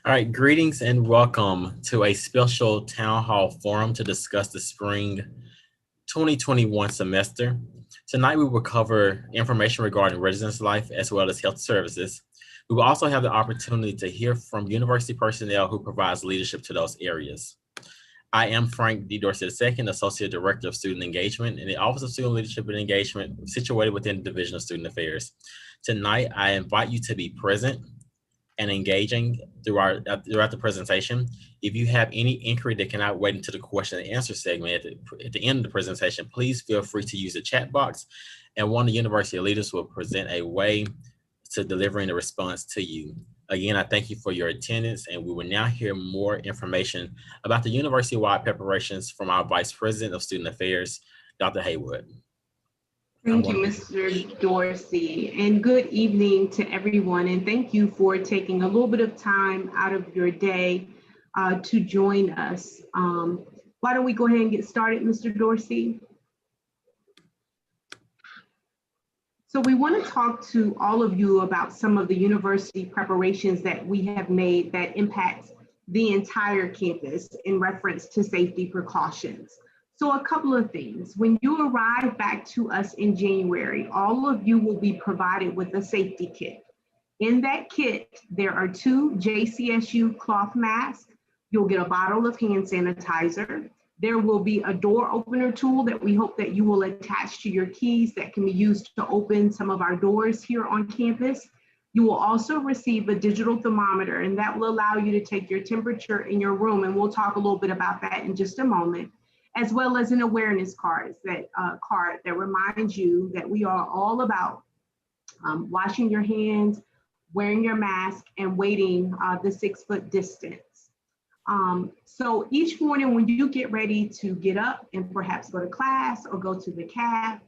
All right, greetings and welcome to a special town hall forum to discuss the spring 2021 semester. Tonight, we will cover information regarding residence life as well as health services. We will also have the opportunity to hear from university personnel who provides leadership to those areas. I am Frank D. Dorsey II, Associate Director of Student Engagement in the Office of Student Leadership and Engagement, situated within the Division of Student Affairs. Tonight, I invite you to be present and engaging throughout the presentation. If you have any inquiry that cannot wait until the question and answer segment at the end of the presentation, please feel free to use the chat box, and one of the university leaders will present a way to delivering the response to you. Again, I thank you for your attendance, and we will now hear more information about the university-wide preparations from our Vice President of Student Affairs, Dr. Haywood. Thank you, Mr. Dorsey, and good evening to everyone. And thank you for taking a little bit of time out of your day to join us. Why don't we go ahead and get started, Mr. Dorsey? So we want to talk to all of you about some of the university preparations that we have made that impact the entire campus in reference to safety precautions. So a couple of things. When you arrive back to us in January, all of you will be provided with a safety kit. In that kit, there are 2 JCSU cloth masks. You'll get a bottle of hand sanitizer. There will be a door opener tool that we hope that you will attach to your keys that can be used to open some of our doors here on campus. You will also receive a digital thermometer, and that will allow you to take your temperature in your room, and we'll talk a little bit about that in just a moment, as well as an awareness card that reminds you that we are all about washing your hands, wearing your mask, and waiting the 6-foot distance. So each morning when you get ready to get up and perhaps go to class or go to the caf,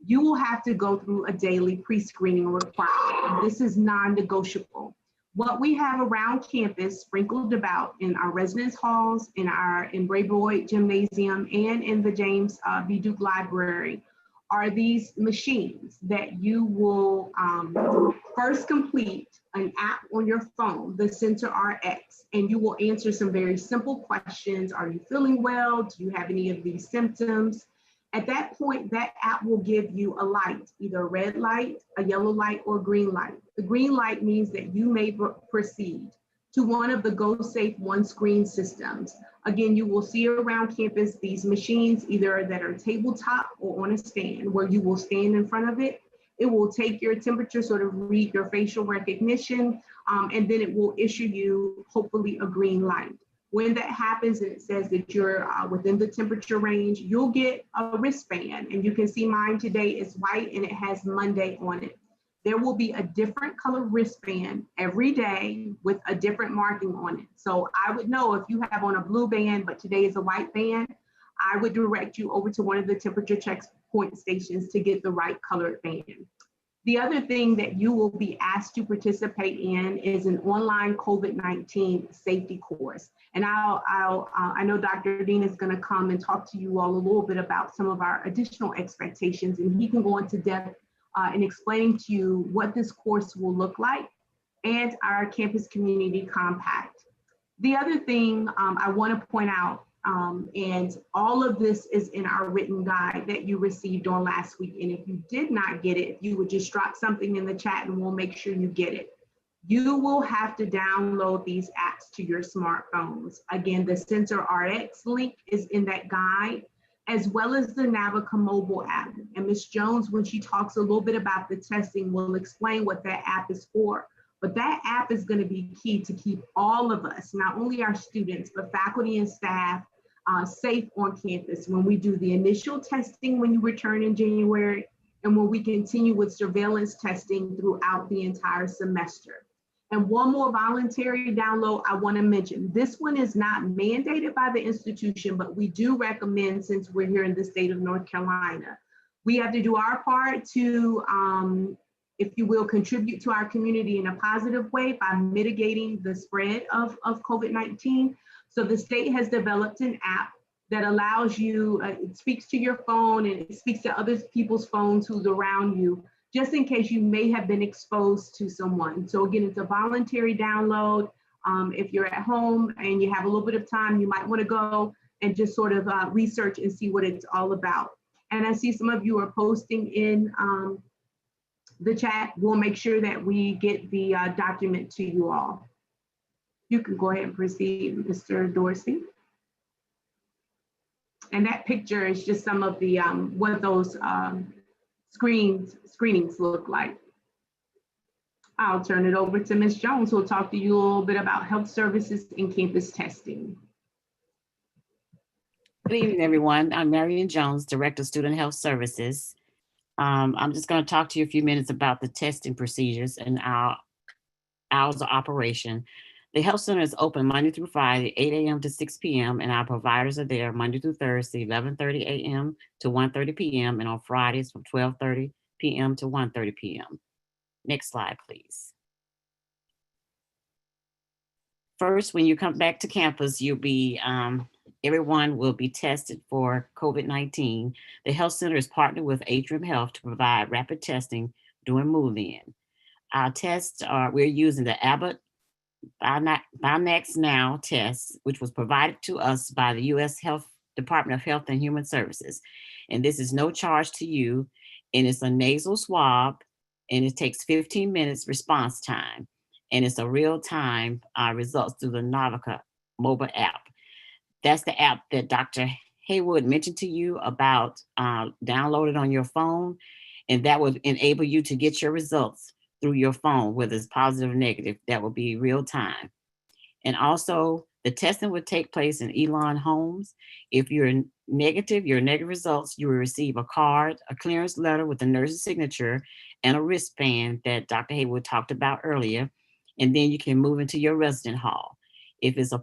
you will have to go through a daily pre-screening requirement. This is non-negotiable. What we have around campus, sprinkled about in our residence halls, in our Boyd Gymnasium, and in the James B. Duke Library, are these machines that you will first complete an app on your phone, the Sensor RX, and you will answer some very simple questions. Are you feeling well? Do you have any of these symptoms? At that point, that app will give you a light, either a red light, a yellow light, or a green light. The green light means that you may proceed to one of the Go Safe One Screen systems. Again, you will see around campus these machines, either that are tabletop or on a stand, where you will stand in front of it. It will take your temperature, sort of read your facial recognition, and then it will issue you, hopefully, a green light. When that happens and it says that you're within the temperature range, you'll get a wristband, and you can see mine today is white and it has Monday on it. There will be a different color wristband every day with a different marking on it. So I would know if you have on a blue band, but today is a white band, I would direct you over to one of the temperature checkpoint stations to get the right colored band. The other thing that you will be asked to participate in is an online COVID-19 safety course. And I know Dr. Dean is going to come and talk to you all a little bit about some of our additional expectations, and he can go into depth in explaining to you what this course will look like and our campus community compact. The other thing I want to point out, and all of this is in our written guide that you received on last week. And if you did not get it, if you would just drop something in the chat and we'll make sure you get it. You will have to download these apps to your smartphones. Again, the Sensor RX link is in that guide, as well as the Navica mobile app. And Ms. Jones, when she talks a little bit about the testing, will explain what that app is for. But that app is going to be key to keep all of us, not only our students, but faculty and staff, safe on campus when we do the initial testing when you return in January, and when we continue with surveillance testing throughout the entire semester. And one more voluntary download I want to mention. This one is not mandated by the institution, but we do recommend, since we're here in the state of North Carolina, we have to do our part to, if you will, contribute to our community in a positive way by mitigating the spread of COVID-19. So the state has developed an app that allows you, it speaks to your phone and it speaks to other people's phones who's around you, just in case you may have been exposed to someone. So again, it's a voluntary download. If you're at home and you have a little bit of time, you might want to go and just sort of research and see what it's all about. And I see some of you are posting in the chat. We'll make sure that we get the document to you all. You can go ahead and proceed, Mr. Dorsey. And that picture is just some of the what those screenings look like. I'll turn it over to Ms. Jones, who will talk to you a little bit about health services and campus testing. Good evening, everyone. I'm Marion Jones, Director of Student Health Services. I'm just going to talk to you a few minutes about the testing procedures and our hours of operation. The health center is open Monday through Friday, 8 a.m. to 6 p.m. and our providers are there Monday through Thursday, 11:30 a.m. to 1:30 p.m. and on Fridays from 12:30 p.m. to 1:30 p.m. Next slide, please. First, when you come back to campus, you'll be, everyone will be tested for COVID-19. The health center is partnered with Atrium Health to provide rapid testing during MoveIn. Our tests are, we're using the Abbott Binax Now test, which was provided to us by the U.S. Department of Health and Human Services. And this is no charge to you. And it's a nasal swab, and it takes 15 minutes response time. And it's a real-time results through the Navica mobile app. That's the app that Dr. Haywood mentioned to you about, downloaded on your phone, and that will enable you to get your results through your phone, whether it's positive or negative. That will be real time. And also the testing would take place in Elon homes. If you're negative, your negative results, you will receive a card, a clearance letter with the nurse's signature, and a wristband that Dr. Haywood talked about earlier. And then you can move into your resident hall. If it's a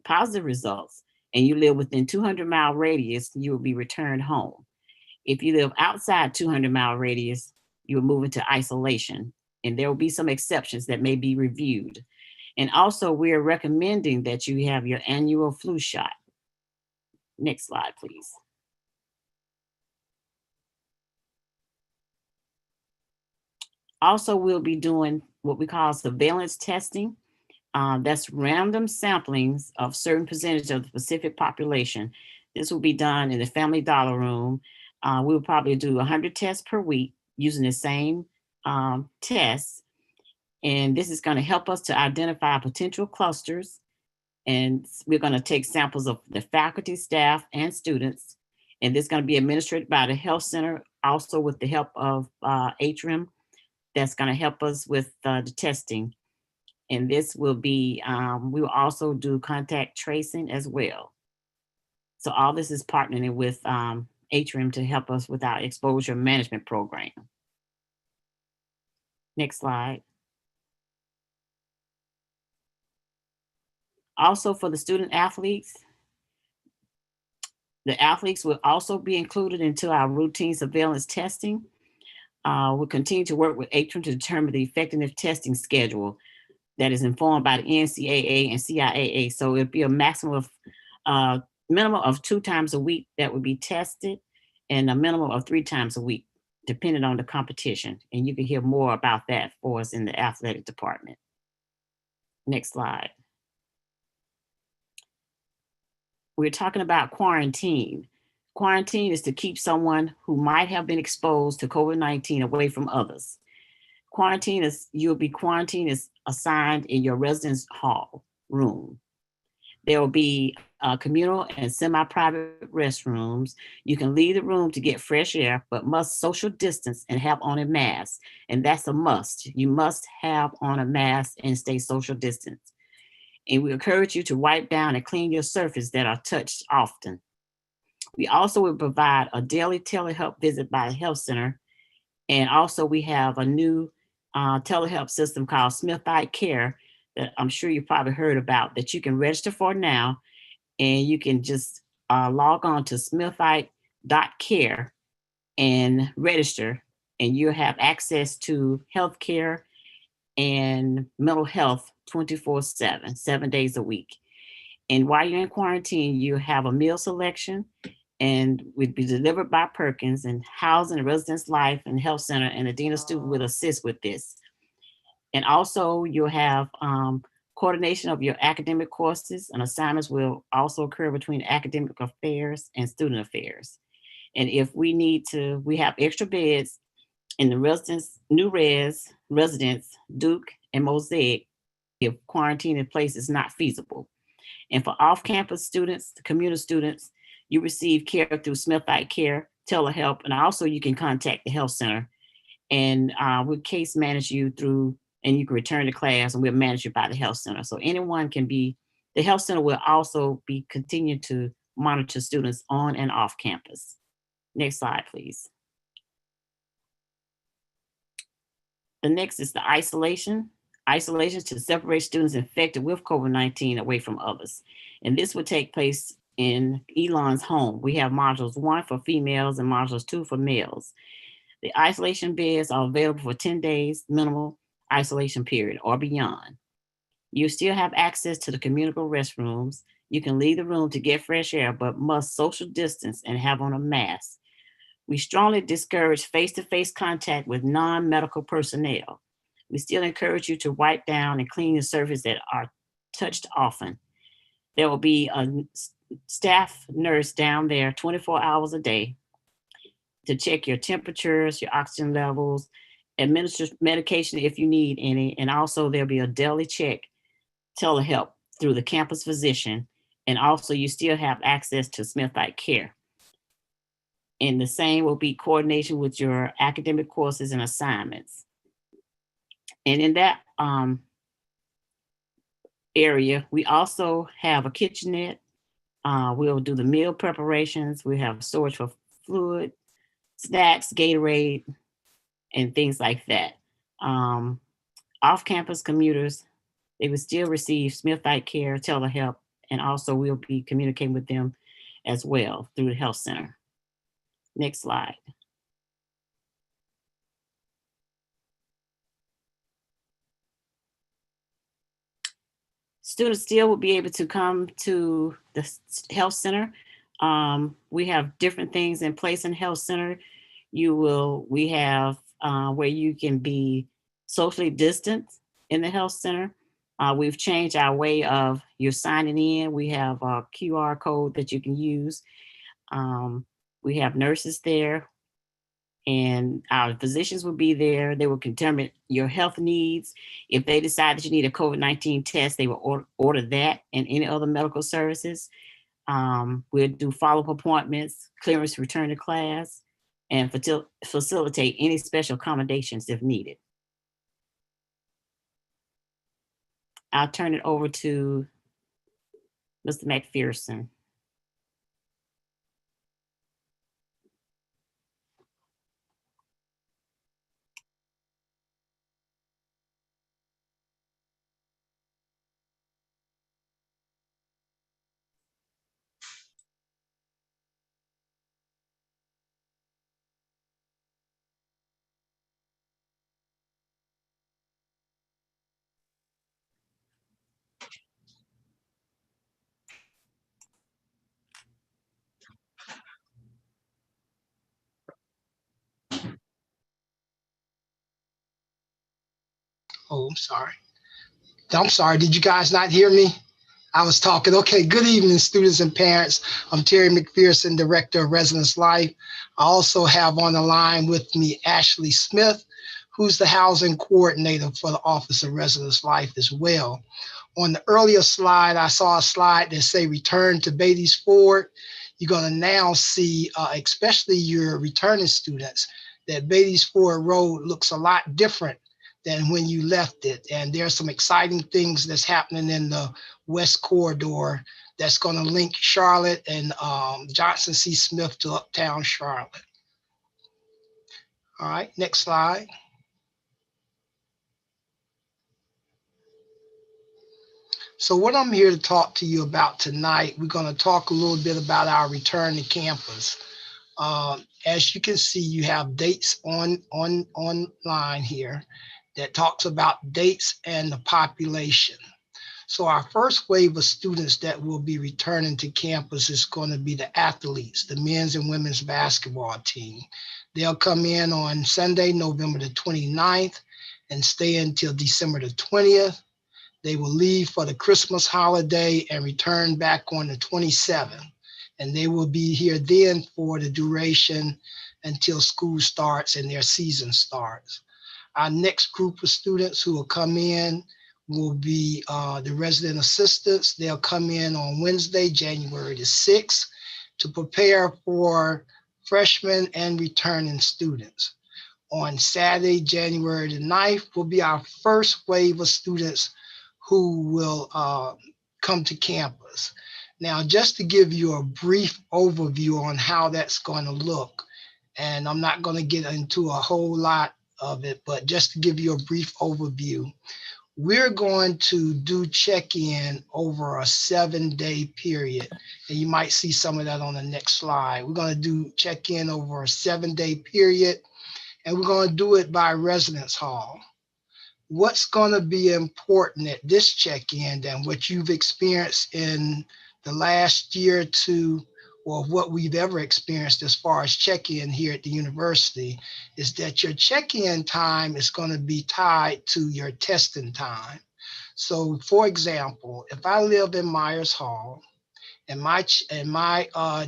positive results and you live within 200-mile radius, you will be returned home. If you live outside 200-mile radius, you will move into isolation, and there will be some exceptions that may be reviewed. And also, we are recommending that you have your annual flu shot. Next slide, please. Also, we'll be doing what we call surveillance testing. That's random samplings of certain percentage of the specific population. This will be done in the Family Dollar Room. We'll probably do 100 tests per week using the same tests. And this is going to help us to identify potential clusters. And we're going to take samples of the faculty, staff, and students. And this is going to be administered by the health center, also with the help of Atrium. That's going to help us with the testing. And this will be, we will also do contact tracing as well. So all this is partnering with Atrium to help us with our exposure management program. Next slide. Also for the student athletes, the athletes will also be included into our routine surveillance testing. We'll continue to work with Atrium to determine the effective testing schedule that is informed by the NCAA and CIAA. So it'll be a maximum of minimum of 2 times a week that would be tested, and a minimum of 3 times a week, depending on the competition. And you can hear more about that for us in the athletic department. Next slide. We're talking about quarantine. Quarantine is to keep someone who might have been exposed to COVID-19 away from others. Quarantine is, you'll be quarantined is assigned in your residence hall room. There will be communal and semi-private restrooms. You can leave the room to get fresh air, but must social distance and have on a mask. And that's a must. You must have on a mask and stay social distance. And we encourage you to wipe down and clean your surfaces that are touched often. We also will provide a daily telehealth visit by the health center. And also we have a new telehealth system called Smithite Care that I'm sure you probably heard about, that you can register for now. And you can just log on to smithite.care and register, and you'll have access to healthcare and mental health 24/7, 7 days a week. And while you're in quarantine, you have a meal selection, and would be delivered by Perkins, and Housing and Residence Life and Health Center and the Dean of Student will assist with this. And also you'll have Coordination of your academic courses and assignments will also occur between academic affairs and student affairs. And if we need to, we have extra beds in the residence, Duke, and Mosaic if quarantine in place is not feasible. And for off-campus students, the commuter students, you receive care through Smith-like Care, telehelp, and also you can contact the health center, and we'll case manage you through, and you can return to class, and we'll manage you by the health center. So anyone can be, the health center will also be continue to monitor students on and off campus. Next slide, please. The next is the isolation. Isolation to separate students infected with COVID-19 away from others. And this would take place in Elon's home. We have modules 1 for females and modules 2 for males. The isolation beds are available for 10 days minimal isolation period or beyond. You still have access to the communal restrooms. You can leave the room to get fresh air, but must social distance and have on a mask. We strongly discourage face-to-face contact with non-medical personnel. We still encourage you to wipe down and clean the surfaces that are touched often. There will be a staff nurse down there 24 hours a day to check your temperatures, your oxygen levels, administer medication if you need any, and also there'll be a daily check, telehelp through the campus physician, and also you still have access to Smith-like Care. And the same will be coordination with your academic courses and assignments. And in that area, we also have a kitchenette. We'll do the meal preparations. We have storage for fluid, snacks, Gatorade, and things like that. Off-campus commuters, they will still receive Smith-like Care, telehelp, and also we'll be communicating with them as well through the health center. Next slide. Students still will be able to come to the health center. We have different things in place in health center. We have where you can be socially distant in the health center. We've changed our way of you're signing in. We have a QR code that you can use. We have nurses there, and our physicians will be there. They will determine your health needs. If they decide that you need a COVID-19 test, they will order that and any other medical services. We'll do follow-up appointments, clearance to return to class, and facilitate any special accommodations if needed. I'll turn it over to Mr. McPherson. Oh, I'm sorry. Did you guys not hear me? I was talking. Okay, good evening, students and parents. I'm Terry McPherson, Director of Residence Life. I also have on the line with me Ashley Smith, who's the Housing Coordinator for the Office of Residence Life as well. On the earlier slide, I saw a slide that say return to Beatty's Ford. You're going to now see, especially your returning students, that Beatty's Ford Road looks a lot different than when you left it. And there's some exciting things that's happening in the West Corridor that's going to link Charlotte and Johnson C. Smith to Uptown Charlotte. All right, next slide. So what I'm here to talk to you about tonight, we're going to talk a little bit about our return to campus. As you can see, you have dates online here that talks about dates and the population. So our first wave of students that will be returning to campus is going to be the athletes, the men's and women's basketball team. They'll come in on Sunday, November the 29th and stay until December the 20th. They will leave for the Christmas holiday and return back on the 27th. And they will be here then for the duration until school starts and their season starts. Our next group of students who will come in will be the resident assistants. They'll come in on Wednesday, January the 6th, to prepare for freshmen and returning students. On Saturday, January the 9th, will be our first wave of students who will come to campus. Now, just to give you a brief overview on how that's going to look, and I'm not going to get into a whole lot of it, but just to give you a brief overview, we're going to do check-in over a 7-day period. And you might see some of that on the next slide. We're going to do check-in over a 7-day period, and we're going to do it by residence hall. What's going to be important at this check-in than what you've experienced in the last year or two, or what we've ever experienced as far as check-in here at the university, is that your check-in time is going to be tied to your testing time. So for example, if I live in Myers Hall and my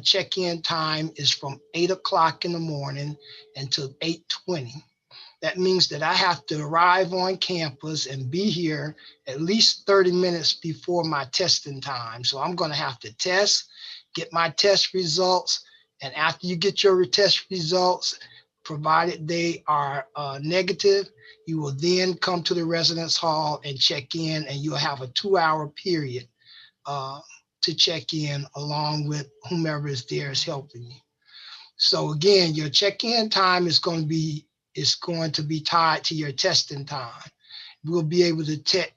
check-in time is from 8 o'clock in the morning until 8:20, that means that I have to arrive on campus and be here at least 30 minutes before my testing time. So I'm going to have to test, get my test results. And after you get your test results, provided they are negative, you will then come to the residence hall and check in, and you'll have a 2-hour period to check in along with whomever is there is helping you. So again, your check-in time is going to be tied to your testing time. We'll be able to test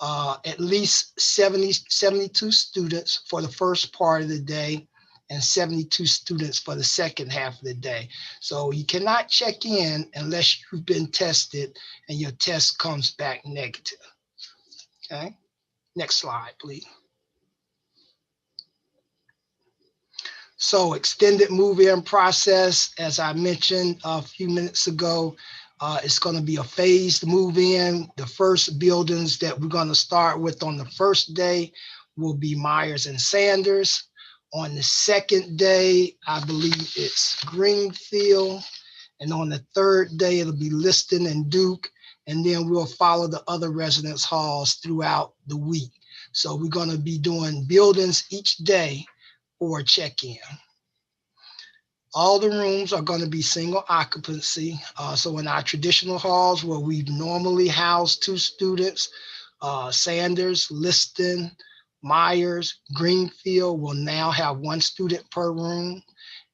at least 72 students for the first part of the day and 72 students for the second half of the day. So you cannot check in unless you've been tested and your test comes back negative. Okay, next slide, please. So extended move-in process, as I mentioned a few minutes ago, it's going to be a phased move-in. The first buildings that we're going to start with on the first day will be Myers and Sanders. On the second day, I believe it's Greenfield. And on the third day, it'll be Liston and Duke. And then we'll follow the other residence halls throughout the week. So we're going to be doing buildings each day for check-in. All the rooms are going to be single occupancy. So in our traditional halls where we normally house 2 students, Sanders, Liston, Myers, Greenfield will now have 1 student per room,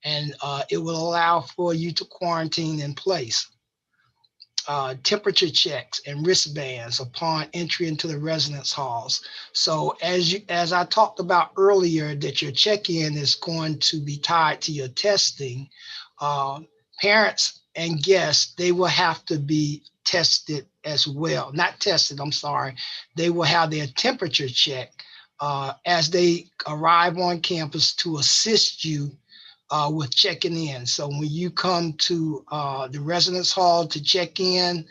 and it will allow for you to quarantine in place. Temperature checks and wristbands upon entry into the residence halls. So as I talked about earlier, that your check-in is going to be tied to your testing, parents and guests, they will have to be tested as well. Not tested, I'm sorry. They will have their temperature check as they arrive on campus to assist you with checking in. So when you come to the residence hall to check in,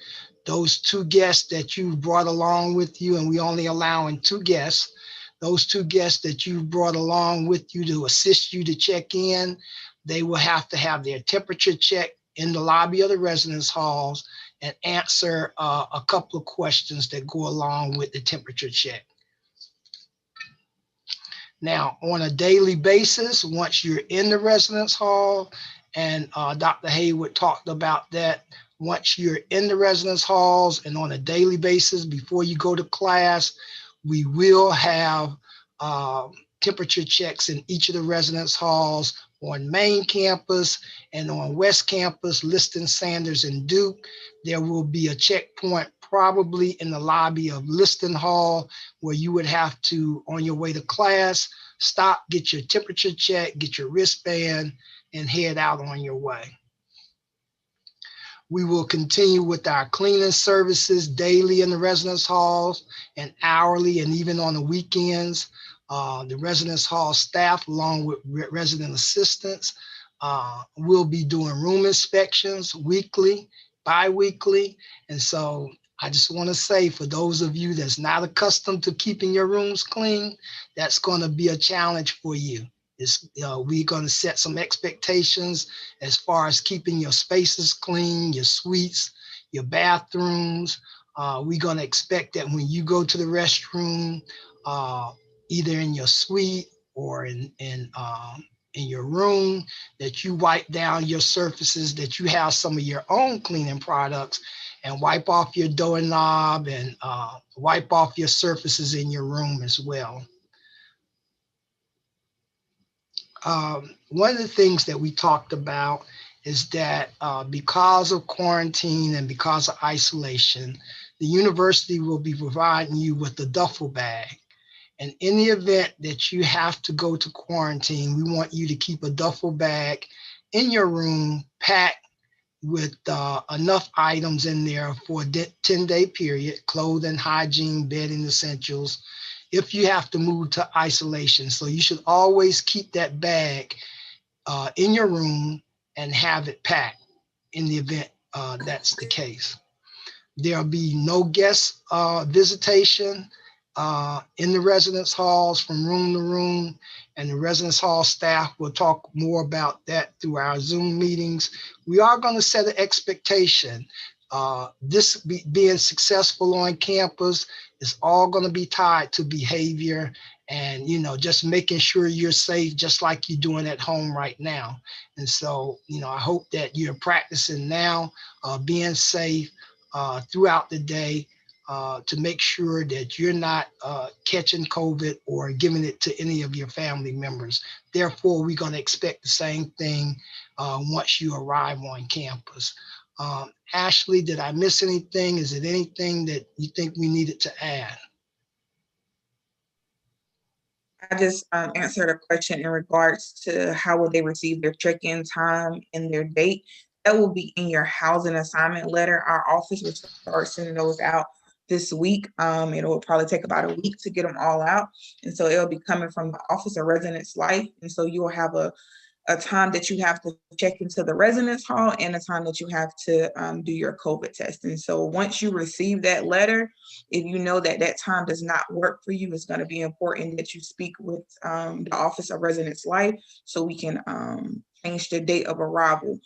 those 2 guests that you brought along with you, and we only allowing 2 guests, those 2 guests that you brought along with you to assist you to check in, they will have to have their temperature check in the lobby of the residence halls and answer a couple of questions that go along with the temperature check. Now, on a daily basis, once you're in the residence hall, and Dr. Haywood talked about that, once you're in the residence halls and on a daily basis before you go to class, we will have temperature checks in each of the residence halls on main campus and on West Campus, Liston, Sanders, and Duke. There will be a checkpoint probably in the lobby of Liston Hall where you would have to, on your way to class, stop, get your temperature check, get your wristband, and head out on your way. We will continue with our cleaning services daily in the residence halls and hourly and even on the weekends. The residence hall staff, along with resident assistants, will be doing room inspections weekly, bi-weekly. And so I just want to say, for those of you that's not accustomed to keeping your rooms clean, that's going to be a challenge for you. We're going to set some expectations as far as keeping your spaces clean, your suites, your bathrooms. We're going to expect that when you go to the restroom, either in your suite or in your room, that you wipe down your surfaces, that you have some of your own cleaning products, and wipe off your doorknob and wipe off your surfaces in your room as well. One of the things that we talked about is that because of quarantine and because of isolation, the university will be providing you with a duffel bag. And in the event that you have to go to quarantine, we want you to keep a duffel bag in your room packed with enough items in there for a 10-day period: clothing, hygiene, bedding essentials, if you have to move to isolation. So you should always keep that bag in your room and have it packed in the event that's the case. There'll be no guest visitation in the residence halls from room to room, and the residence hall staff will talk more about that through our Zoom meetings. We are going to set an expectation. Being successful on campus is all going to be tied to behavior and, just making sure you're safe, just like you're doing at home right now. And so, I hope that you're practicing now, being safe throughout the day, to make sure that you're not catching COVID or giving it to any of your family members. Therefore, we're going to expect the same thing once you arrive on campus. Ashley, did I miss anything? Is it anything that you think we needed to add? I just answered a question in regards to how will they receive their check-in time and their date. That will be in your housing assignment letter. Our office will start sending those out this week. It will probably take about a week to get them all out. And so it'll be coming from the Office of Residence Life. And so you will have a time that you have to check into the residence hall and a time that you have to do your COVID test. And so once you receive that letter, if you know that that time does not work for you, it's going to be important that you speak with the Office of Residence Life so we can change the date of arrival.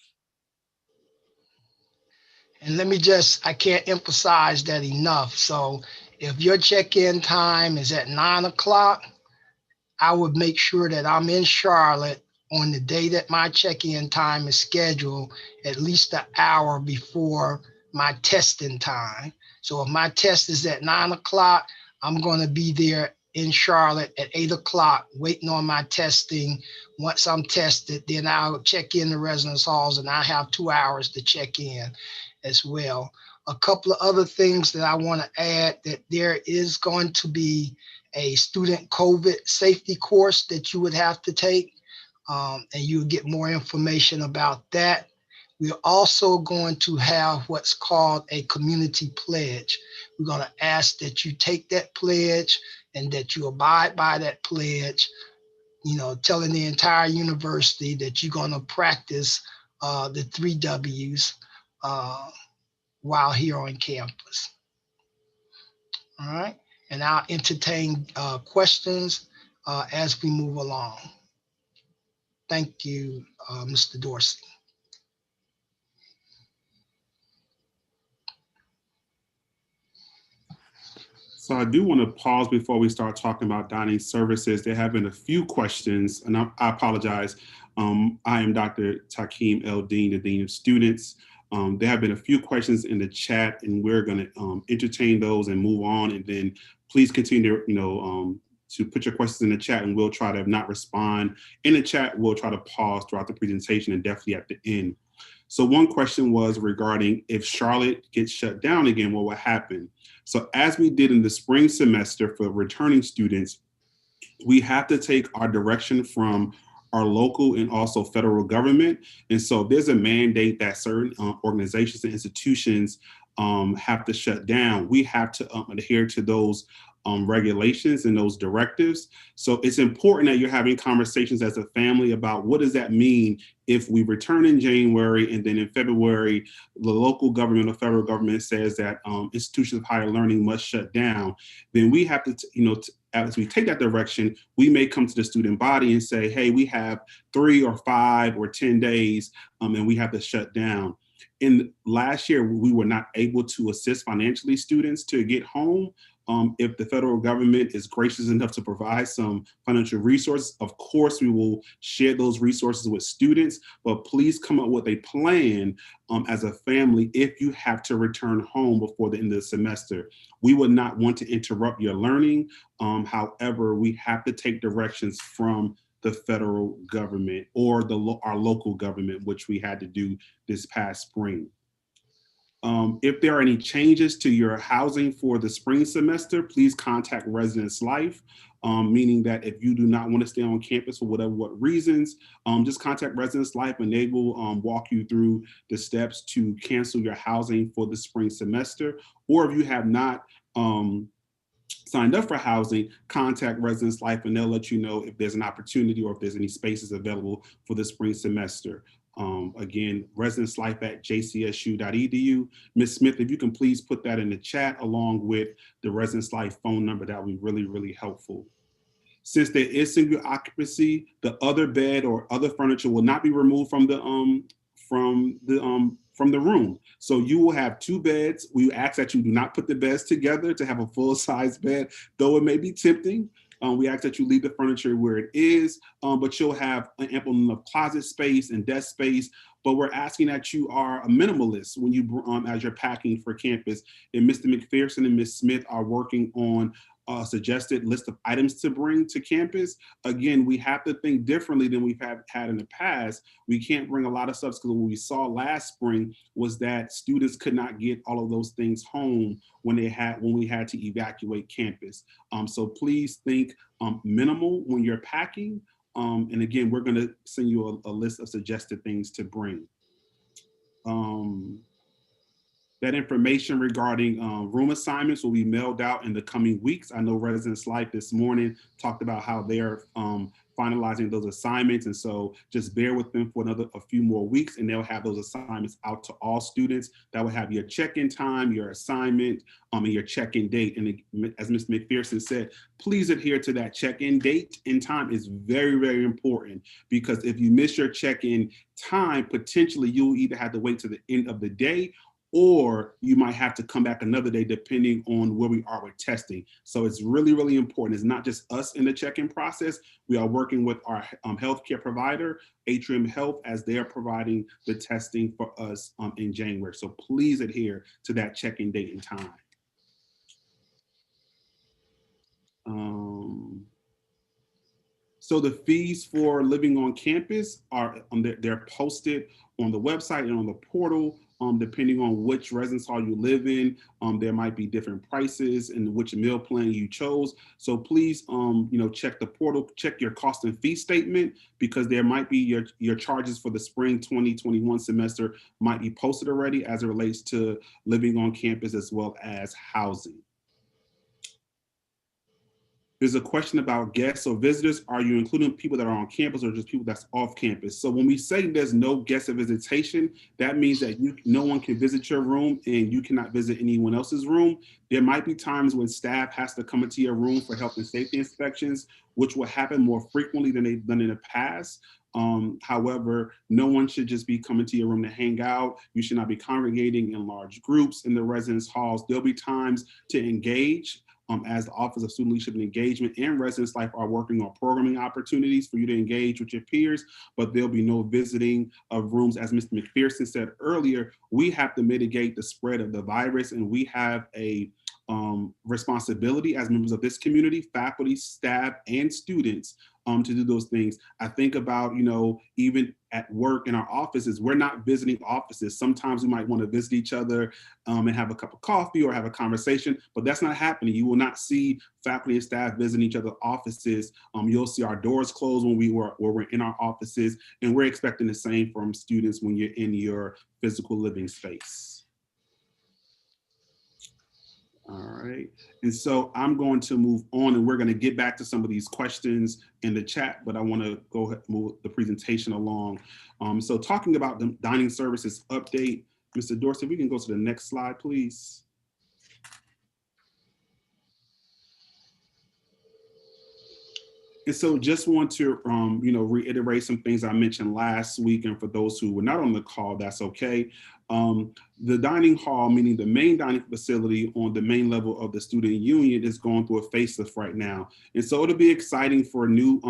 And I can't emphasize that enough. So if your check-in time is at 9 o'clock, I would make sure that I'm in Charlotte on the day that my check-in time is scheduled, at least an hour before my testing time. So if my test is at 9 o'clock, I'm going to be there in Charlotte at 8 o'clock waiting on my testing. Once I'm tested, then I'll check in the residence halls, and I have 2 hours to check in as well. A couple of other things that I want to add, that there is going to be a student COVID safety course that you would have to take, and you'll get more information about that. We're also going to have what's called a community pledge. We're going to ask that you take that pledge and that you abide by that pledge, telling the entire university that you're going to practice the 3 W's while here on campus. All right, and I'll entertain questions as we move along. Thank you, Mr. Dorsey. So I do want to pause before we start talking about dining services. There have been a few questions, and I apologize. I am Dr. Takeem L. Dean, the Dean of Students. There have been a few questions in the chat, and we're going to entertain those and move on. And then please continue to put your questions in the chat, and we'll try to not respond in the chat. We'll try to pause throughout the presentation and definitely at the end. So one question was regarding if Charlotte gets shut down again, what will happen? So as we did in the spring semester for returning students, we have to take our direction from our local and also federal government. And so there's a mandate that certain organizations and institutions have to shut down. We have to adhere to those regulations and those directives. So it's important that you're having conversations as a family about what does that mean if we return in January and then in February, the local government or federal government says that institutions of higher learning must shut down. Then we have to, as we take that direction, we may come to the student body and say, hey, we have 3 or 5 or 10 days and we have to shut down. In last year, we were not able to assist financially students to get home. If the federal government is gracious enough to provide some financial resources, of course, we will share those resources with students, but please come up with a plan as a family if you have to return home before the end of the semester. We would not want to interrupt your learning. However, we have to take directions from the federal government or our local government, which we had to do this past spring. If there are any changes to your housing for the spring semester, please contact Residence Life, meaning that if you do not want to stay on campus for what reasons, just contact Residence Life and they will walk you through the steps to cancel your housing for the spring semester. Or if you have not signed up for housing, contact Residence Life and they'll let you know if there's an opportunity or if there's any spaces available for the spring semester. Again, residencelife@jcsu.edu. Ms. Smith, if you can please put that in the chat along with the Residence Life phone number, that would be really, really helpful. Since there is single occupancy, the other bed or other furniture will not be removed from the room. So you will have 2 beds. We ask that you do not put the beds together to have a full-size bed, though it may be tempting. We ask that you leave the furniture where it is, but you'll have an ample enough closet space and desk space. But we're asking that you are a minimalist when you, as you're packing for campus. And Mr. McPherson and Ms. Smith are working on a suggested list of items to bring to campus. Again, we have to think differently than we've had in the past. We can't bring a lot of stuff because what we saw last spring was that students could not get all of those things home when we had to evacuate campus. So please think minimal when you're packing. And again, we're going to send you a list of suggested things to bring. That information regarding room assignments will be mailed out in the coming weeks. I know Residence Life this morning talked about how they're finalizing those assignments. And so just bear with them for a few more weeks and they'll have those assignments out to all students. That will have your check-in time, your assignment, and your check-in date. And as Ms. McPherson said, please adhere to that check-in date and time. Is very, very important, because if you miss your check-in time, potentially you'll either have to wait to the end of the day or you might have to come back another day depending on where we are with testing. So it's really, really important. It's not just us in the check-in process. We are working with our healthcare provider, Atrium Health, as they are providing the testing for us in January. So please adhere to that check-in date and time. So the fees for living on campus are they're posted on the website and on the portal. Depending on which residence hall you live in, there might be different prices and which meal plan you chose. So please, check the portal, check your cost and fee statement, because there might be your charges for the spring 2021 semester might be posted already as it relates to living on campus as well as housing. There's a question about guests or visitors. Are you including people that are on campus or just people that's off campus? So when we say there's no guest or visitation, that means that no one can visit your room and you cannot visit anyone else's room. There might be times when staff has to come into your room for health and safety inspections, which will happen more frequently than they've done in the past. However, no one should just be coming to your room to hang out. You should not be congregating in large groups in the residence halls. There'll be times to engage. As the Office of Student Leadership and Engagement and Residence Life are working on programming opportunities for you to engage with your peers, but there'll be no visiting of rooms. As Mr. McPherson said earlier, we have to mitigate the spread of the virus, and we have a responsibility as members of this community, faculty, staff, and students to do those things. I think about, even at work in our offices, we're not visiting offices. Sometimes we might want to visit each other and have a cup of coffee or have a conversation, but that's not happening. You will not see faculty and staff visiting each other's offices. You'll see our doors closed when we're in our offices, and we're expecting the same from students when you're in your physical living space. All right, and so I'm going to move on, and we're going to get back to some of these questions in the chat, but I want to go ahead and move the presentation along. So talking about the dining services update, Mr. Dorsey, we can go to the next slide, please. And so just want to, reiterate some things I mentioned last week. And for those who were not on the call, that's okay. The dining hall, meaning the main dining facility on the main level of the student union, is going through a facelift right now. And so it'll be exciting for new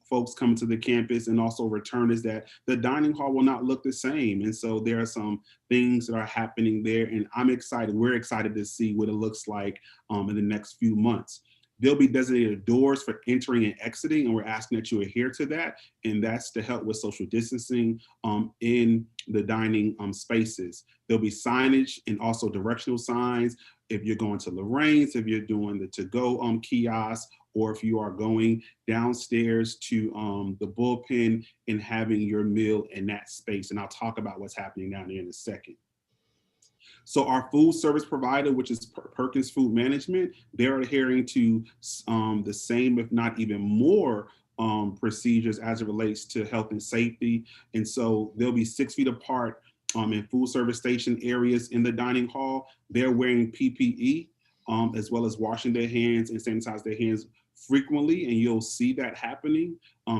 folks coming to the campus and also returners that the dining hall will not look the same. And so there are some things that are happening there, and I'm excited. We're excited to see what it looks like in the next few months. There'll be designated doors for entering and exiting, and we're asking that you adhere to that. And that's to help with social distancing in the dining spaces. There'll be signage and also directional signs if you're going to Lorraine's, if you're doing the to-go kiosk, or if you are going downstairs to the bullpen and having your meal in that space. And I'll talk about what's happening down there in a second. So our food service provider, which is Perkins Food Management, they're adhering to the same, if not even more, procedures as it relates to health and safety. And so they'll be 6 feet apart in food service station areas in the dining hall. They're wearing PPE as well as washing their hands and sanitize their hands frequently, and you'll see that happening.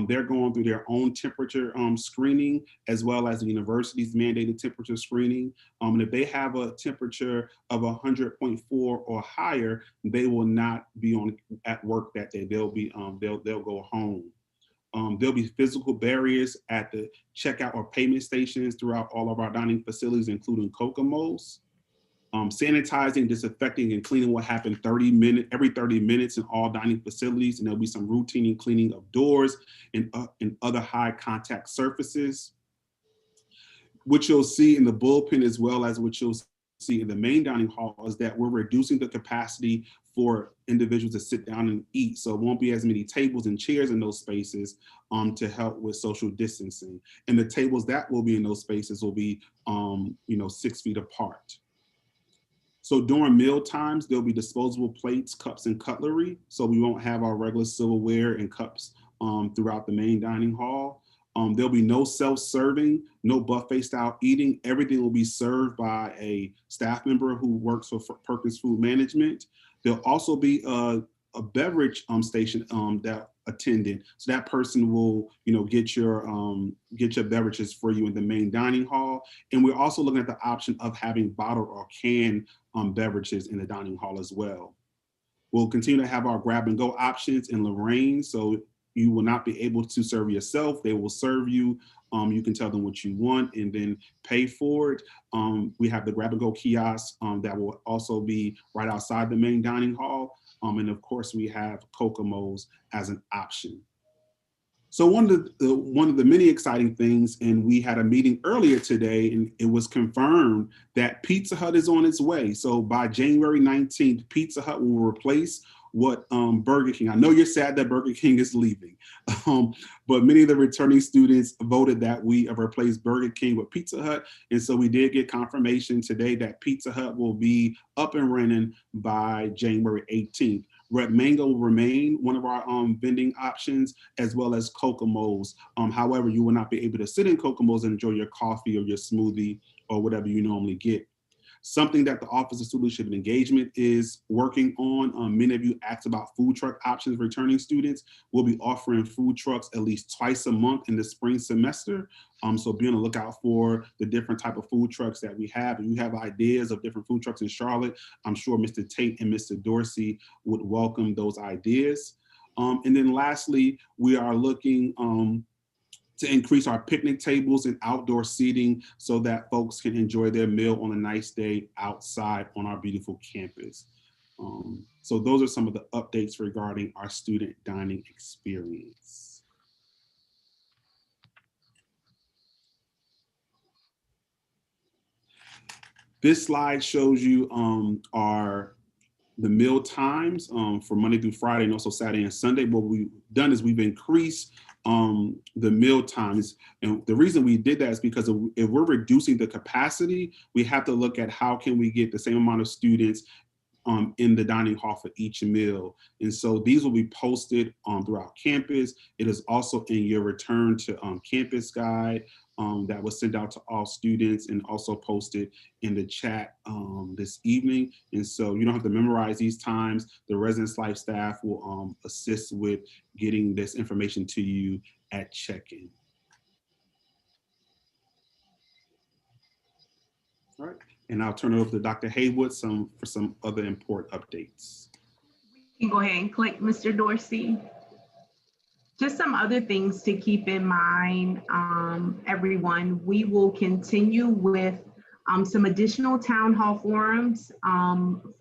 They're going through their own temperature screening, as well as the university's mandated temperature screening. And if they have a temperature of 100.4 or higher, they will not be at work that day. They'll go home. There'll be physical barriers at the checkout or payment stations throughout all of our dining facilities, including Kokomo's. Sanitizing, disinfecting, and cleaning will happen every 30 minutes in all dining facilities, and there'll be some routine and cleaning of doors and other high contact surfaces. What you'll see in the bullpen, as well as what you'll see in the main dining hall, is that we're reducing the capacity for individuals to sit down and eat. So it won't be as many tables and chairs in those spaces to help with social distancing. And the tables that will be in those spaces will be 6 feet apart. So during meal times, there'll be disposable plates, cups, and cutlery. So we won't have our regular silverware and cups throughout the main dining hall. There'll be no self-serving, no buffet style eating. Everything will be served by a staff member who works for Perkins Food Management. There'll also be a beverage station that attendant. So that person will, get your beverages for you in the main dining hall. And we're also looking at the option of having bottled or canned beverages in the dining hall as well. We'll continue to have our grab and go options in Lorraine. So you will not be able to serve yourself. They will serve you. You can tell them what you want and then pay for it. We have the grab and go kiosk that will also be right outside the main dining hall. And of course, we have Kokomo's as an option. So one of the many exciting things, and we had a meeting earlier today, and it was confirmed that Pizza Hut is on its way. So by January 19th, Pizza Hut will replace what Burger King. I know you're sad that Burger King is leaving, but many of the returning students voted that we replace Burger King with Pizza Hut. And so we did get confirmation today that Pizza Hut will be up and running by January 18th. Red Mango will remain one of our vending options, as well as Kokomo's. However, you will not be able to sit in Kokomo's and enjoy your coffee or your smoothie or whatever you normally get. Something that the Office of Student Leadership and Engagement is working on. Many of you asked about food truck options for returning students. We'll be offering food trucks at least twice a month in the spring semester. So be on the lookout for the different type of food trucks that we have. If you have ideas of different food trucks in Charlotte, I'm sure Mr. Tate and Mr. Dorsey would welcome those ideas. And then lastly, we are looking to increase our picnic tables and outdoor seating so that folks can enjoy their meal on a nice day outside on our beautiful campus. So those are some of the updates regarding our student dining experience. This slide shows you the meal times for Monday through Friday and also Saturday and Sunday. What we've done is we've increased the meal times. And the reason we did that is because if we're reducing the capacity, we have to look at how can we get the same amount of students in the dining hall for each meal. And so these will be posted throughout campus. It is also in your return to campus guide that was sent out to all students and also posted in the chat this evening. And so you don't have to memorize these times. The Residence Life staff will assist with getting this information to you at check-in. All right. And I'll turn it over to Dr. Haywood for some other important updates. You can go ahead and click, Mr. Dorsey. Just some other things to keep in mind, everyone. We will continue with some additional town hall forums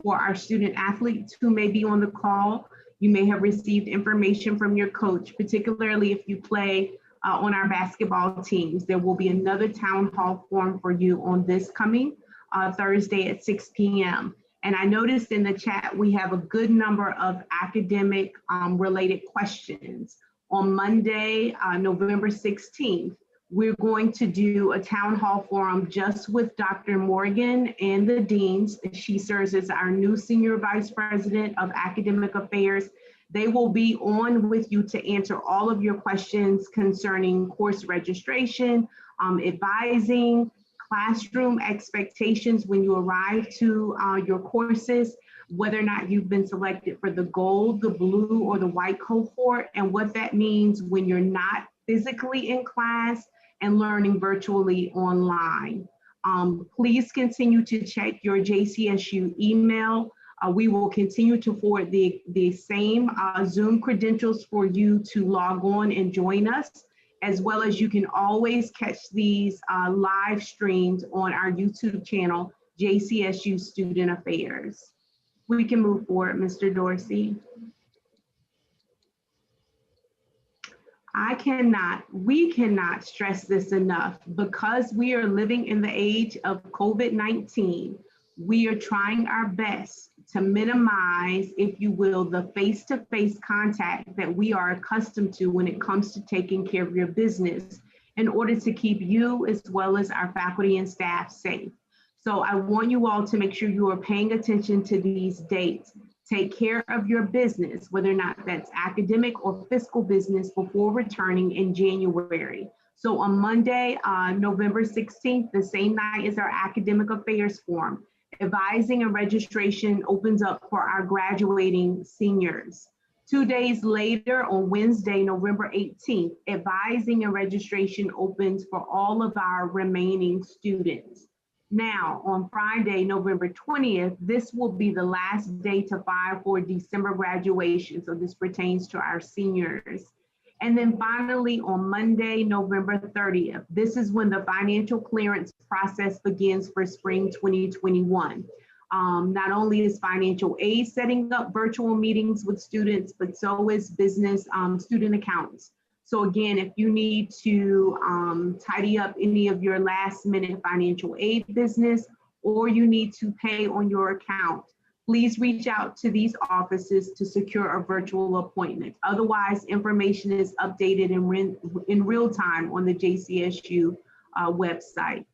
for our student athletes who may be on the call. You may have received information from your coach, particularly if you play on our basketball teams. There will be another town hall forum for you on this coming Thursday at 6 p.m. And I noticed in the chat, we have a good number of academic related questions. On Monday, November 16th, we're going to do a town hall forum just with Dr. Morgan and the deans. She serves as our new Senior Vice President of Academic Affairs. They will be on with you to answer all of your questions concerning course registration, advising, classroom expectations when you arrive to your courses, whether or not you've been selected for the gold, the blue, or the white cohort, and what that means when you're not physically in class and learning virtually online. Please continue to check your JCSU email. We will continue to forward the same Zoom credentials for you to log on and join us, as well as you can always catch these live streams on our YouTube channel, JCSU Student Affairs. We can move forward, Mr. Dorsey. We cannot stress this enough. Because we are living in the age of COVID-19, we are trying our best to minimize, if you will, the face-to-face contact that we are accustomed to when it comes to taking care of your business in order to keep you as well as our faculty and staff safe. So I want you all to make sure you are paying attention to these dates. Take care of your business, whether or not that's academic or fiscal business, before returning in January. So on Monday, November 16th, the same night as our academic affairs forum, advising and registration opens up for our graduating seniors. 2 days later, on Wednesday, November 18th, advising and registration opens for all of our remaining students. Now, on Friday, November 20th, this will be the last day to file for December graduation. So this pertains to our seniors. And then finally, on Monday, November 30th, this is when the financial clearance process begins for spring 2021. Not only is financial aid setting up virtual meetings with students, but so is business student accounts. So again, if you need to tidy up any of your last minute financial aid business, or you need to pay on your account, please reach out to these offices to secure a virtual appointment. Otherwise, information is updated in real time on the JCSU website.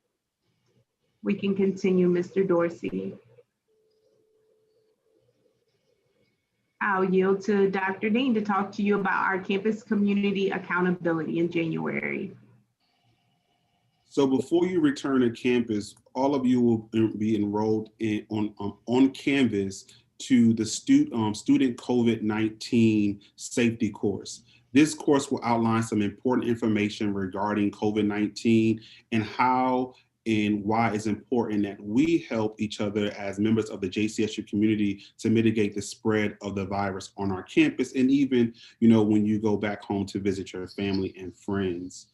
We can continue, Mr. Dorsey. I'll yield to Dr. Dean to talk to you about our campus community accountability in January. So before you return to campus, all of you will be enrolled on Canvas to the student COVID-19 safety course. This course will outline some important information regarding COVID-19 and how and why it's important that we help each other as members of the JCSU community to mitigate the spread of the virus on our campus, and even, when you go back home to visit your family and friends.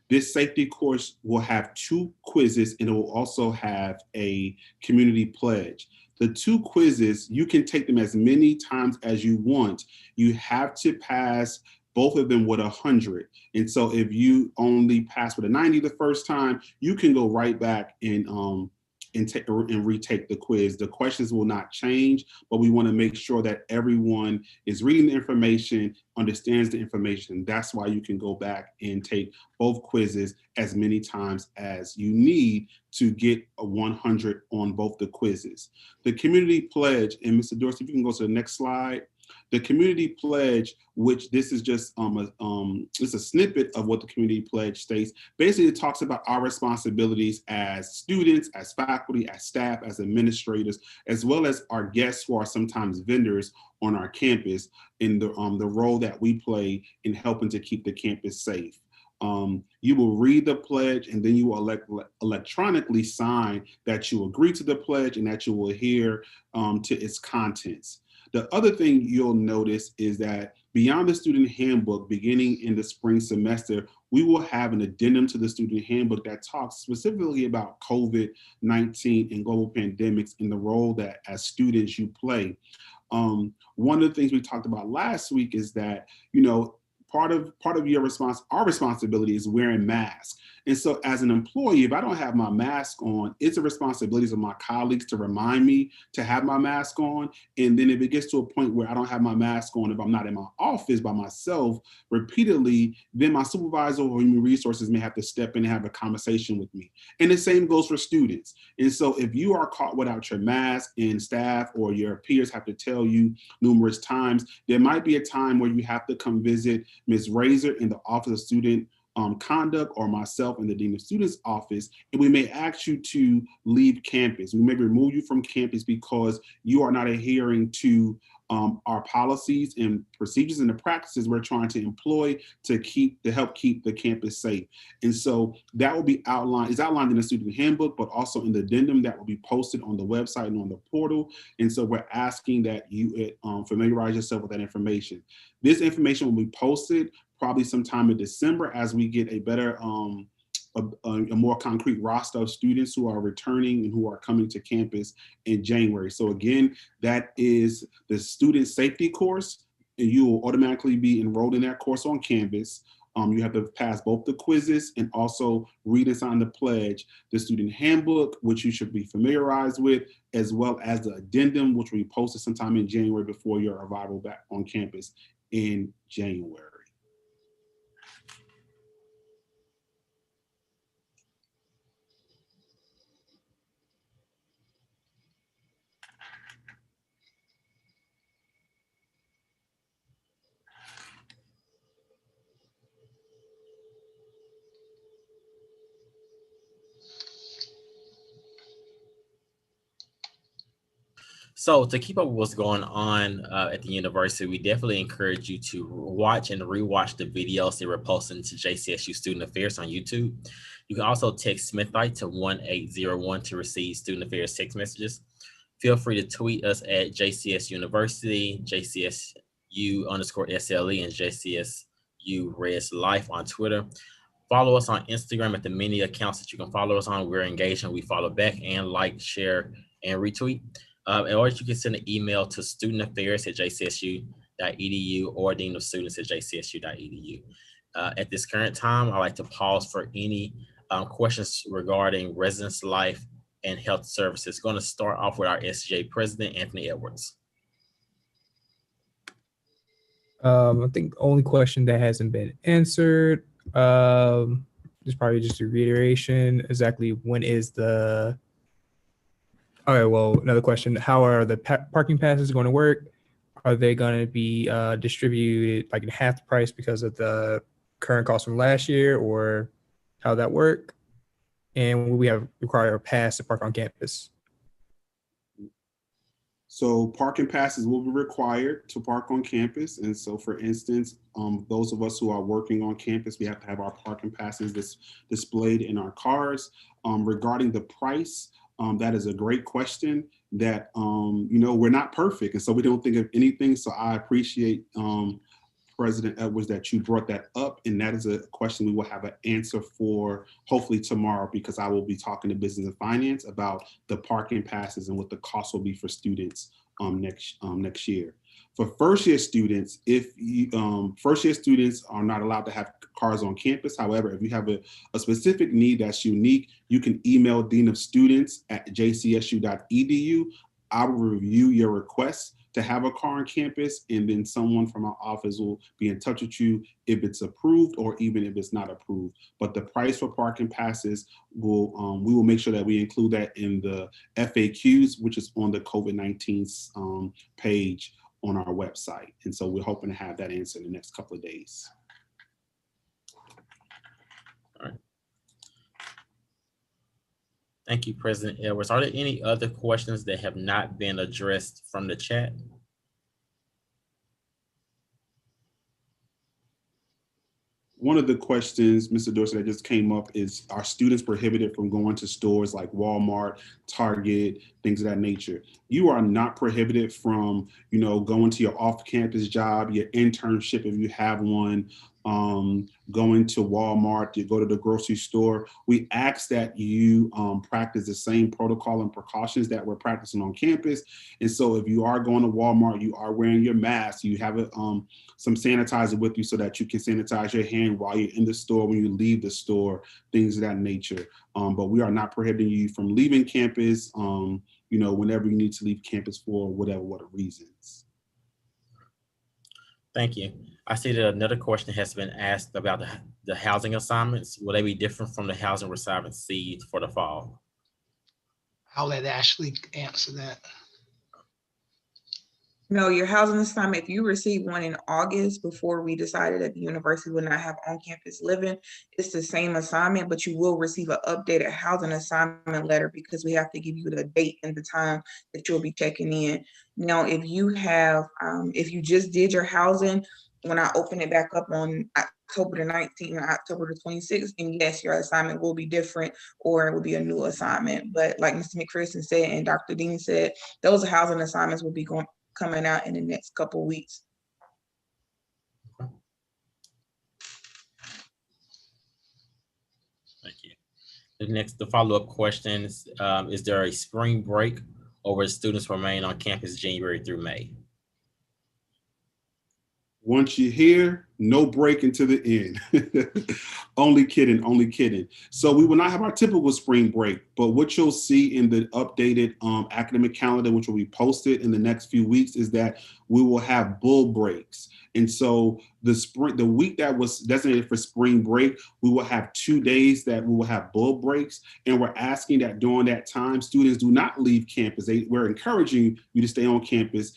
This safety course will have 2 quizzes, and it will also have a community pledge. The 2 quizzes, you can take them as many times as you want. You have to pass both of them with 100. And so if you only pass with a 90 the first time, you can go right back and retake the quiz. The questions will not change, but we want to make sure that everyone is reading the information, understands the information. That's why you can go back and take both quizzes as many times as you need to get a 100 on both the quizzes. The community pledge, and Mr. Dorsey, if you can go to the next slide. The community pledge, which this is just it's a snippet of what the community pledge states. Basically, it talks about our responsibilities as students, as faculty, as staff, as administrators, as well as our guests who are sometimes vendors on our campus in the role that we play in helping to keep the campus safe. You will read the pledge, and then you will electronically sign that you agree to the pledge and that you will adhere to its contents. The other thing you'll notice is that beyond the student handbook, beginning in the spring semester, we will have an addendum to the student handbook that talks specifically about COVID-19 and global pandemics and the role that as students you play. One of the things we talked about last week is that, you know, part of our responsibility is wearing masks. And so as an employee, if I don't have my mask on, it's the responsibilities of my colleagues to remind me to have my mask on. And then if it gets to a point where I don't have my mask on, if I'm not in my office by myself repeatedly, then my supervisor or human resources may have to step in and have a conversation with me. And the same goes for students. And so if you are caught without your mask and staff or your peers have to tell you numerous times, there might be a time where you have to come visit Ms. Razor in the Office of Student Conduct or myself in the Dean of Students office, and we may ask you to leave campus. We may remove you from campus because you are not adhering to our policies and procedures and the practices we're trying to employ to help keep the campus safe. And so that will be outlined in the student handbook, but also in the addendum that will be posted on the website and on the portal. And so we're asking that you familiarize yourself with that information. This information will be posted probably sometime in December as we get a better, a more concrete roster of students who are returning and who are coming to campus in January. So again, that is the student safety course, and you will automatically be enrolled in that course on Canvas. You have to pass both the quizzes and also read and sign the pledge, the student handbook, which you should be familiarized with, as well as the addendum, which will be posted sometime in January before your arrival back on campus in January. So to keep up with what's going on at the university, we definitely encourage you to watch and rewatch the videos that we're posting to JCSU Student Affairs on YouTube. You can also text Smithite to 1801 to receive Student Affairs text messages. Feel free to tweet us at JCS University, JCSU_SLE, and JCSU Reds Life on Twitter. Follow us on Instagram at the many accounts that you can follow us on. We're engaged and we follow back and like, share, and retweet. Or you can send an email to studentaffairs@jcsu.edu or dean of students at jcsu.edu. At this current time, I'd like to pause for any questions regarding residence life and health services. Going to start off with our SJ president, Anthony Edwards. I think the only question that hasn't been answered is probably just a reiteration. Exactly when is the... Okay, well, another question. How are the parking passes going to work? Are they going to be distributed like in half the price because of the current cost from last year, or how that work? And will we require a pass to park on campus? So parking passes will be required to park on campus. And so for instance, those of us who are working on campus, we have to have our parking passes displayed in our cars. Regarding the price, that is a great question that, we're not perfect. And so we don't think of anything. So I appreciate President Edwards, that you brought that up, and that is a question we will have an answer for hopefully tomorrow, because I will be talking to Business and Finance about the parking passes and what the cost will be for students next year. For first-year students, if you, first-year students are not allowed to have cars on campus. However, if you have a specific need that's unique, you can email Dean of Students at jcsu.edu. I will review your request to have a car on campus, and then someone from our office will be in touch with you if it's approved or even if it's not approved. But the price for parking passes will, we will make sure that we include that in the FAQs, which is on the COVID-19 page on our website. And so we're hoping to have that answer in the next couple of days. All right. Thank you, President Edwards. Are there any other questions that have not been addressed from the chat? One of the questions, Mr. Dorsey, that just came up is, are students prohibited from going to stores like Walmart, Target, things of that nature? You are not prohibited from, going to your off-campus job, your internship if you have one, going to Walmart, you go to the grocery store. We ask that you practice the same protocol and precautions that we're practicing on campus. And so if you are going to Walmart, you are wearing your mask, you have some sanitizer with you so that you can sanitize your hand while you're in the store, when you leave the store, things of that nature. But we are not prohibiting you from leaving campus, whenever you need to leave campus for whatever reasons. Thank you. I see that another question has been asked about the housing assignments. Will they be different from the housing assignments C for the fall? I'll let Ashley answer that. No, your housing assignment, if you received one in August before we decided that the university would not have on-campus living, it's the same assignment, but you will receive an updated housing assignment letter because we have to give you the date and the time that you'll be checking in. Now, if you have, if you just did your housing, when I open it back up on October the 19th or October the 26th, and yes, your assignment will be different, or it will be a new assignment. But like Mr. McPherson said and Dr. Dean said, those housing assignments will be coming out in the next couple of weeks. Thank you. The follow-up question is there a spring break, or will students remain on campus January through May? Once you're here, no break into the end. Only kidding, only kidding. So we will not have our typical spring break, but what you'll see in the updated academic calendar, which will be posted in the next few weeks, is that we will have bull breaks. And so the week that was designated for spring break, we will have 2 days that we will have bull breaks. And we're asking that during that time, students do not leave campus. We're encouraging you to stay on campus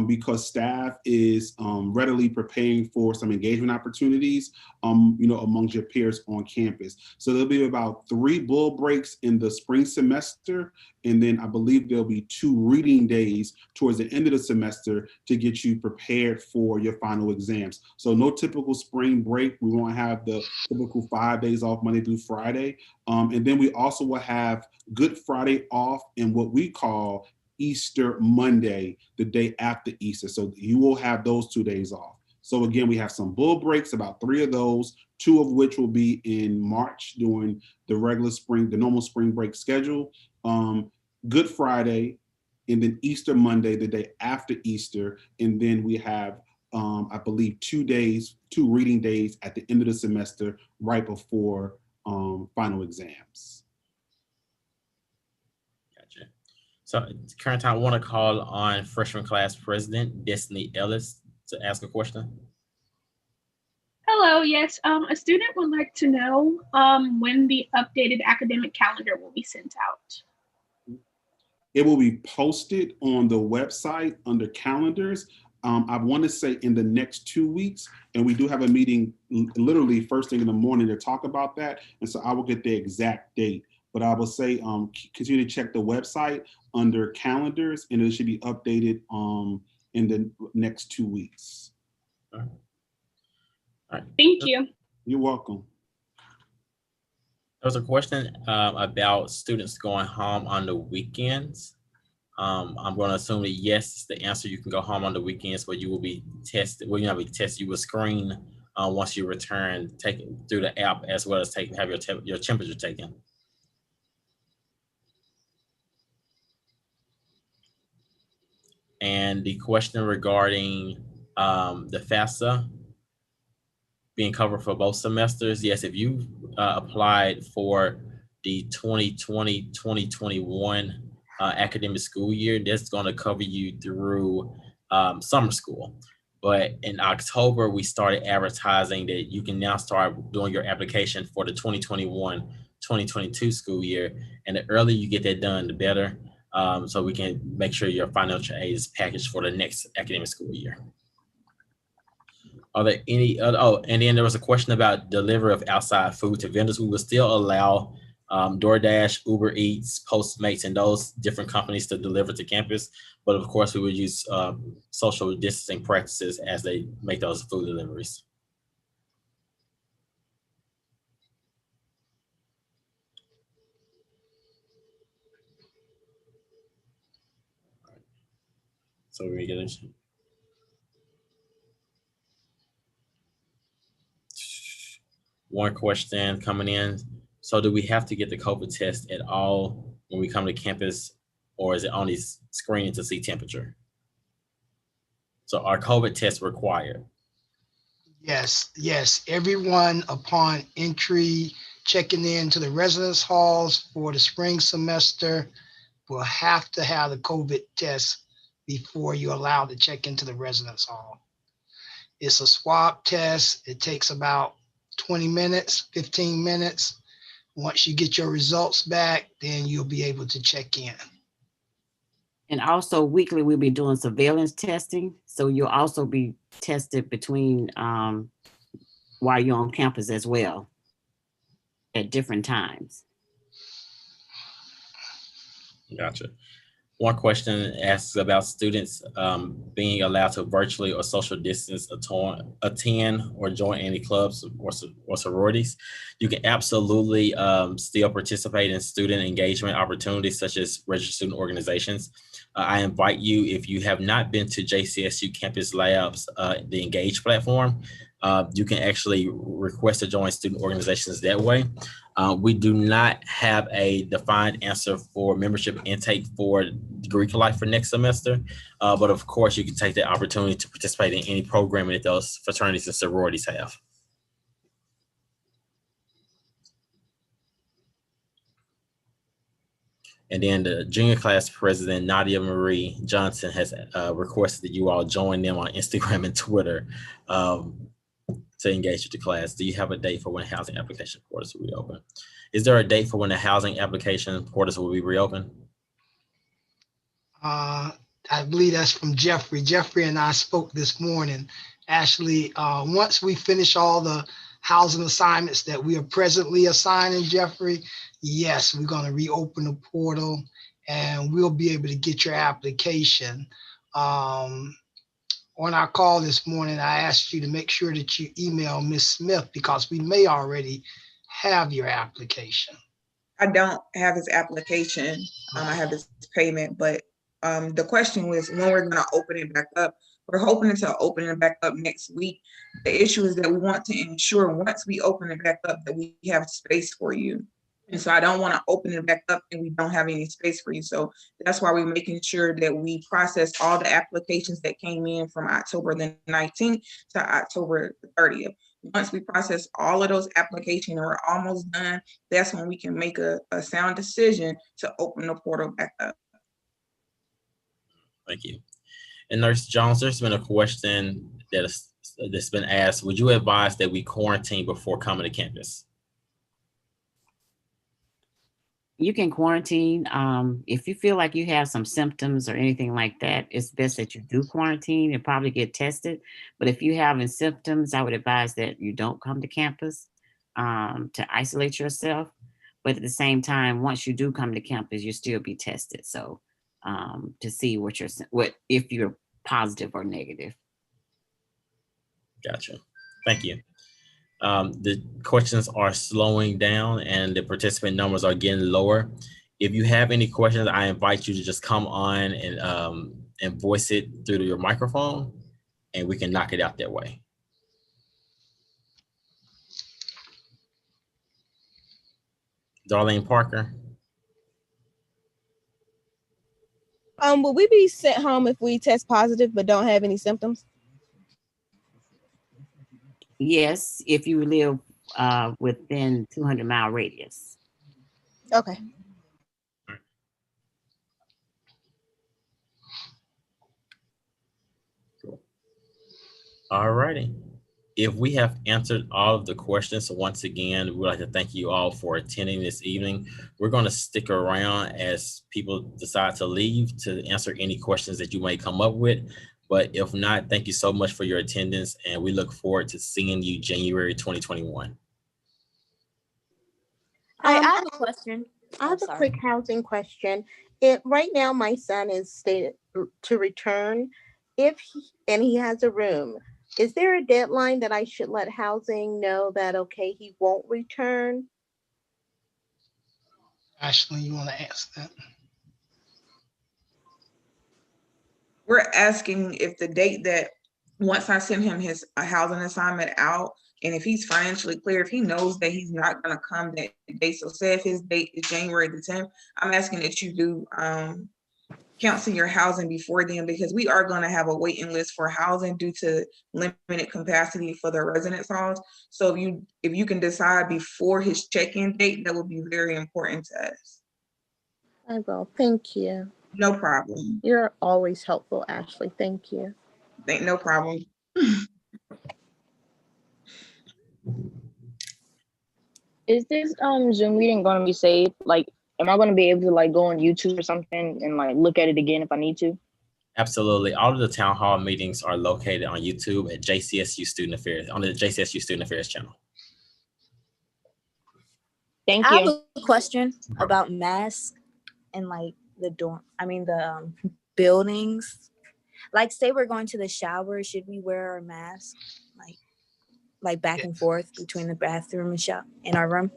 because staff is readily preparing for some engagement opportunities, amongst your peers on campus. So there'll be about 3 bull breaks in the spring semester. And then I believe there'll be 2 reading days towards the end of the semester to get you prepared for your final exams. So no typical spring break. We won't have the typical 5 days off, Monday through Friday. And then we also will have Good Friday off and what we call Easter Monday, the day after Easter. So you will have those 2 days off. So again, we have some bull breaks, about 3 of those, 2 of which will be in March during the normal spring break schedule. Good Friday, and then Easter Monday, the day after Easter. And then we have, I believe, 2 reading days at the end of the semester, right before final exams. Gotcha. So at the current time, I want to call on freshman class president, Destiny Ellis, to ask a question. Hello, yes. A student would like to know when the updated academic calendar will be sent out. It will be posted on the website under calendars. I want to say in the next 2 weeks, and we do have a meeting literally first thing in the morning to talk about that. And so I will get the exact date, but I will say continue to check the website under calendars, and it should be updated in the next 2 weeks. All right. Thank you. You're welcome. There was a question about students going home on the weekends. I'm going to assume that yes is the answer. You can go home on the weekends, but you will be tested. Well, you're not be tested. You will screen once you return, taken through the app, as well as have your temperature taken. And the question regarding the FAFSA being covered for both semesters, yes, if you applied for the 2020-2021 academic school year, that's going to cover you through summer school. But in October, we started advertising that you can now start doing your application for the 2021-2022 school year. And the earlier you get that done, the better. So we can make sure your financial aid is packaged for the next academic school year. Are there any other, oh, and then there was a question about delivery of outside food to vendors. We will still allow DoorDash, Uber Eats, Postmates, and those different companies to deliver to campus. But of course, we would use social distancing practices as they make those food deliveries. So we get into one question coming in. So do we have to get the COVID test at all when we come to campus, or is it only screening to see temperature? So are COVID tests required? Yes, yes. Everyone upon entry, checking into the residence halls for the spring semester will have to have the COVID test before you're allowed to check into the residence hall. It's a swab test. It takes about 20 minutes, 15 minutes. Once you get your results back, then you'll be able to check in. And also weekly, we'll be doing surveillance testing. So you'll also be tested between while you're on campus as well at different times. Gotcha. One question asks about students being allowed to virtually or social distance attend or join any clubs or sororities. You can absolutely still participate in student engagement opportunities such as registered student organizations. I invite you, if you have not been to JCSU Campus Labs, the Engage platform, you can actually request to join student organizations that way. We do not have a defined answer for membership intake for Greek Life for next semester, but of course you can take the opportunity to participate in any programming that those fraternities and sororities have. And then the junior class president, Nadia Marie Johnson, has requested that you all join them on Instagram and Twitter to engage with the class. Do you have a date for when housing application portals will reopen? Is there a date for when the housing application portals will be reopened? I believe that's from Jeffrey. Jeffrey and I spoke this morning. Actually, once we finish all the housing assignments that we are presently assigning, Jeffrey, yes, we're going to reopen the portal and we'll be able to get your application. On our call this morning, I asked you to make sure that you email Ms. Smith because we may already have your application. I don't have his application. I have his payment, but the question was when we're going to open it back up. We're hoping to open it back up next week. The issue is that we want to ensure once we open it back up that we have space for you. And so I don't want to open it back up and we don't have any space for you. So that's why we're making sure that we process all the applications that came in from October the 19th to October the 30th. Once we process all of those applications and we're almost done, that's when we can make a sound decision to open the portal back up. Thank you. And Nurse Jones, there's been a question that's been asked. Would you advise that we quarantine before coming to campus? You can quarantine. If you feel like you have some symptoms or anything like that, it's best that you do quarantine and probably get tested. But if you're having symptoms, I would advise that you don't come to campus to isolate yourself. But at the same time, once you do come to campus, you'll still be tested. So to see if you're positive or negative. Gotcha. Thank you. The questions are slowing down and the participant numbers are getting lower. If you have any questions, I invite you to just come on and voice it through your microphone, and we can knock it out that way. Darlene Parker. Will we be sent home if we test positive but don't have any symptoms? Yes, if you live within 200-mile radius. Okay. All righty. If we have answered all of the questions, so once again, we'd like to thank you all for attending this evening. We're going to stick around as people decide to leave to answer any questions that you may come up with. But if not, thank you so much for your attendance, and we look forward to seeing you January 2021. I have a question. I have a quick housing question. Right now, my son is stated to return and he has a room. Is there a deadline that I should let housing know that, okay, he won't return? Ashley, you want to answer that? We're asking if the date that, once I send him his housing assignment out, and if he's financially clear, if he knows that he's not going to come that day, so say if his date is January the 10th, I'm asking that you do cancel your housing before then, because we are going to have a waiting list for housing due to limited capacity for the residence halls. So if you can decide before his check-in date, that would be very important to us. I will. Thank you. No problem. You're always helpful, Ashley. Thank you. No problem. Is this Zoom meeting going to be saved? Like, am I going to be able to like go on YouTube or something and like look at it again if I need to? Absolutely. All of the town hall meetings are located on YouTube at JCSU Student Affairs, on the JCSU Student Affairs channel. Thank I you. have a question about masks and like the buildings. Like, say we're going to the shower, should we wear our mask like back and forth between the bathroom and in our room?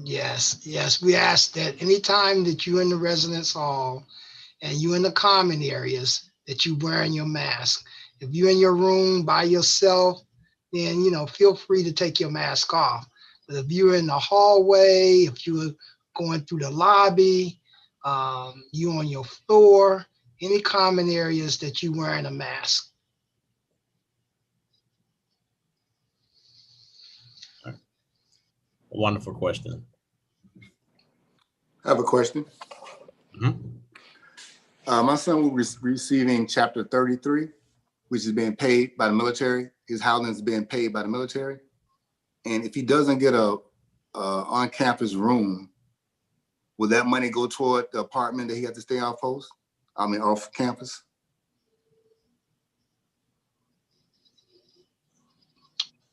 Yes. We ask that anytime that you're in the residence hall and you're in the common areas, that you wearing your mask. If you're in your room by yourself, then feel free to take your mask off. But if you're in the hallway, if you're going through the lobby, you on your floor, any common areas that you wearing a mask. Wonderful question. I have a question. Mm-hmm. My son will be receiving Chapter 33, which is being paid by the military. His housing is being paid by the military. And if he doesn't get a on-campus room, will that money go toward the apartment that he has to stay off campus?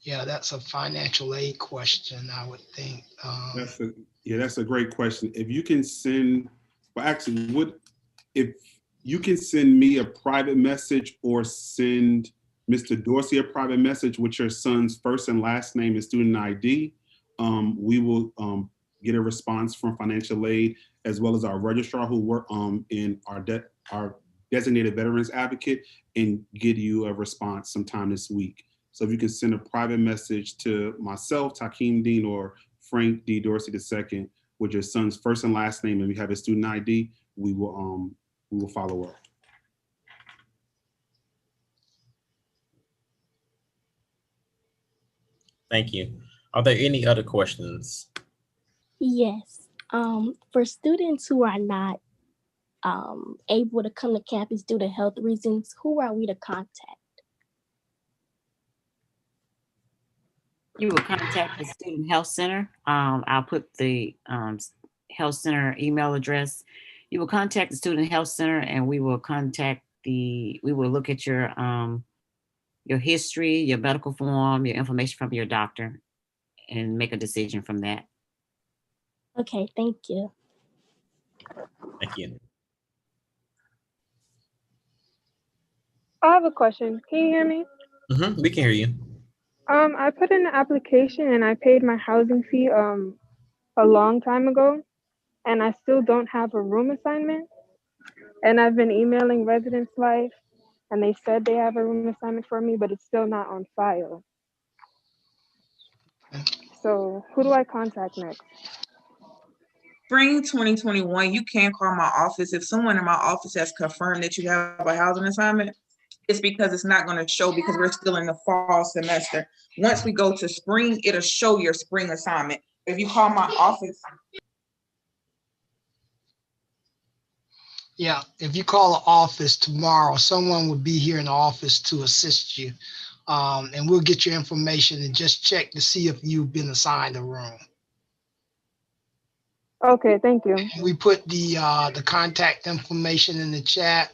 Yeah, that's a financial aid question, I would think. That's a great question. If you can send, if you can send me a private message or send Mr. Dorsey a private message with your son's first and last name and student ID, we will get a response from financial aid, as well as our registrar who work in our designated veterans advocate, and get you a response sometime this week. So if you can send a private message to myself, Takeem Dean, or Frank D. Dorsey II with your son's first and last name, and we have his student ID, we will follow up. Thank you. Are there any other questions? Yes. For students who are not able to come to campus due to health reasons, who are we to contact? You will contact the Student Health Center. I'll put the Health Center email address. You will contact the Student Health Center, and we will look at your history, your medical form, your information from your doctor, and make a decision from that. Okay, thank you. Thank you. I have a question. Can you hear me? Mm-hmm. We can hear you. I put in an application and I paid my housing fee a long time ago. and I still don't have a room assignment. And I've been emailing Residence Life, and they said they have a room assignment for me, but it's still not on file. So who do I contact next? Spring 2021, you can call my office. If someone in my office has confirmed that you have a housing assignment, it's because it's not going to show because we're still in the fall semester. Once we go to spring, it'll show your spring assignment. If you call my office. Yeah, if you call the office tomorrow, someone will be here in the office to assist you. And we'll get your information and just check to see if you've been assigned a room. Okay, thank you. We put the contact information in the chat.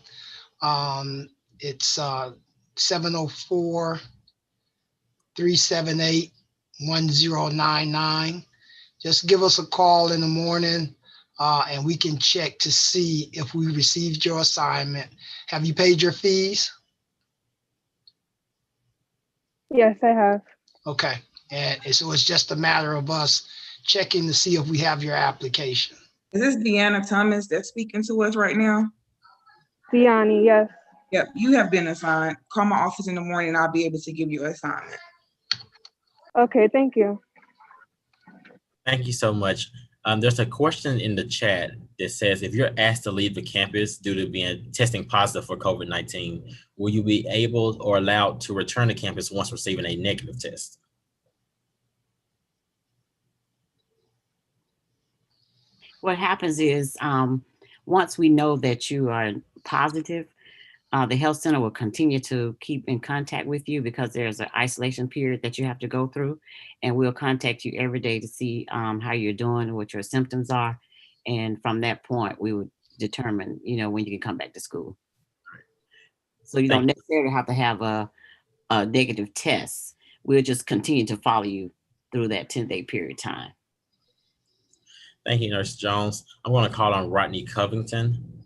It's 704-378-1099. Just give us a call in the morning and we can check to see if we received your assignment. Have you paid your fees? Yes, I have. Okay. And so it's just a matter of us checking to see if we have your application. Is this Deanna Thomas that's speaking to us right now? Deanna, yes. Yep, you have been assigned. Call my office in the morning and I'll be able to give you an assignment. Okay, thank you. Thank you so much. There's a question in the chat that says, if you're asked to leave the campus due to being testing positive for COVID-19, will you be able or allowed to return to campus once receiving a negative test? What happens is once we know that you are positive, the health center will continue to keep in contact with you because there's an isolation period that you have to go through. And we'll contact you every day to see how you're doing, what your symptoms are. And from that point, we would determine, when you can come back to school. So you don't necessarily have to have a negative test. We'll just continue to follow you through that 10-day period of time. Thank you, Nurse Jones. I'm going to call on Rodney Covington.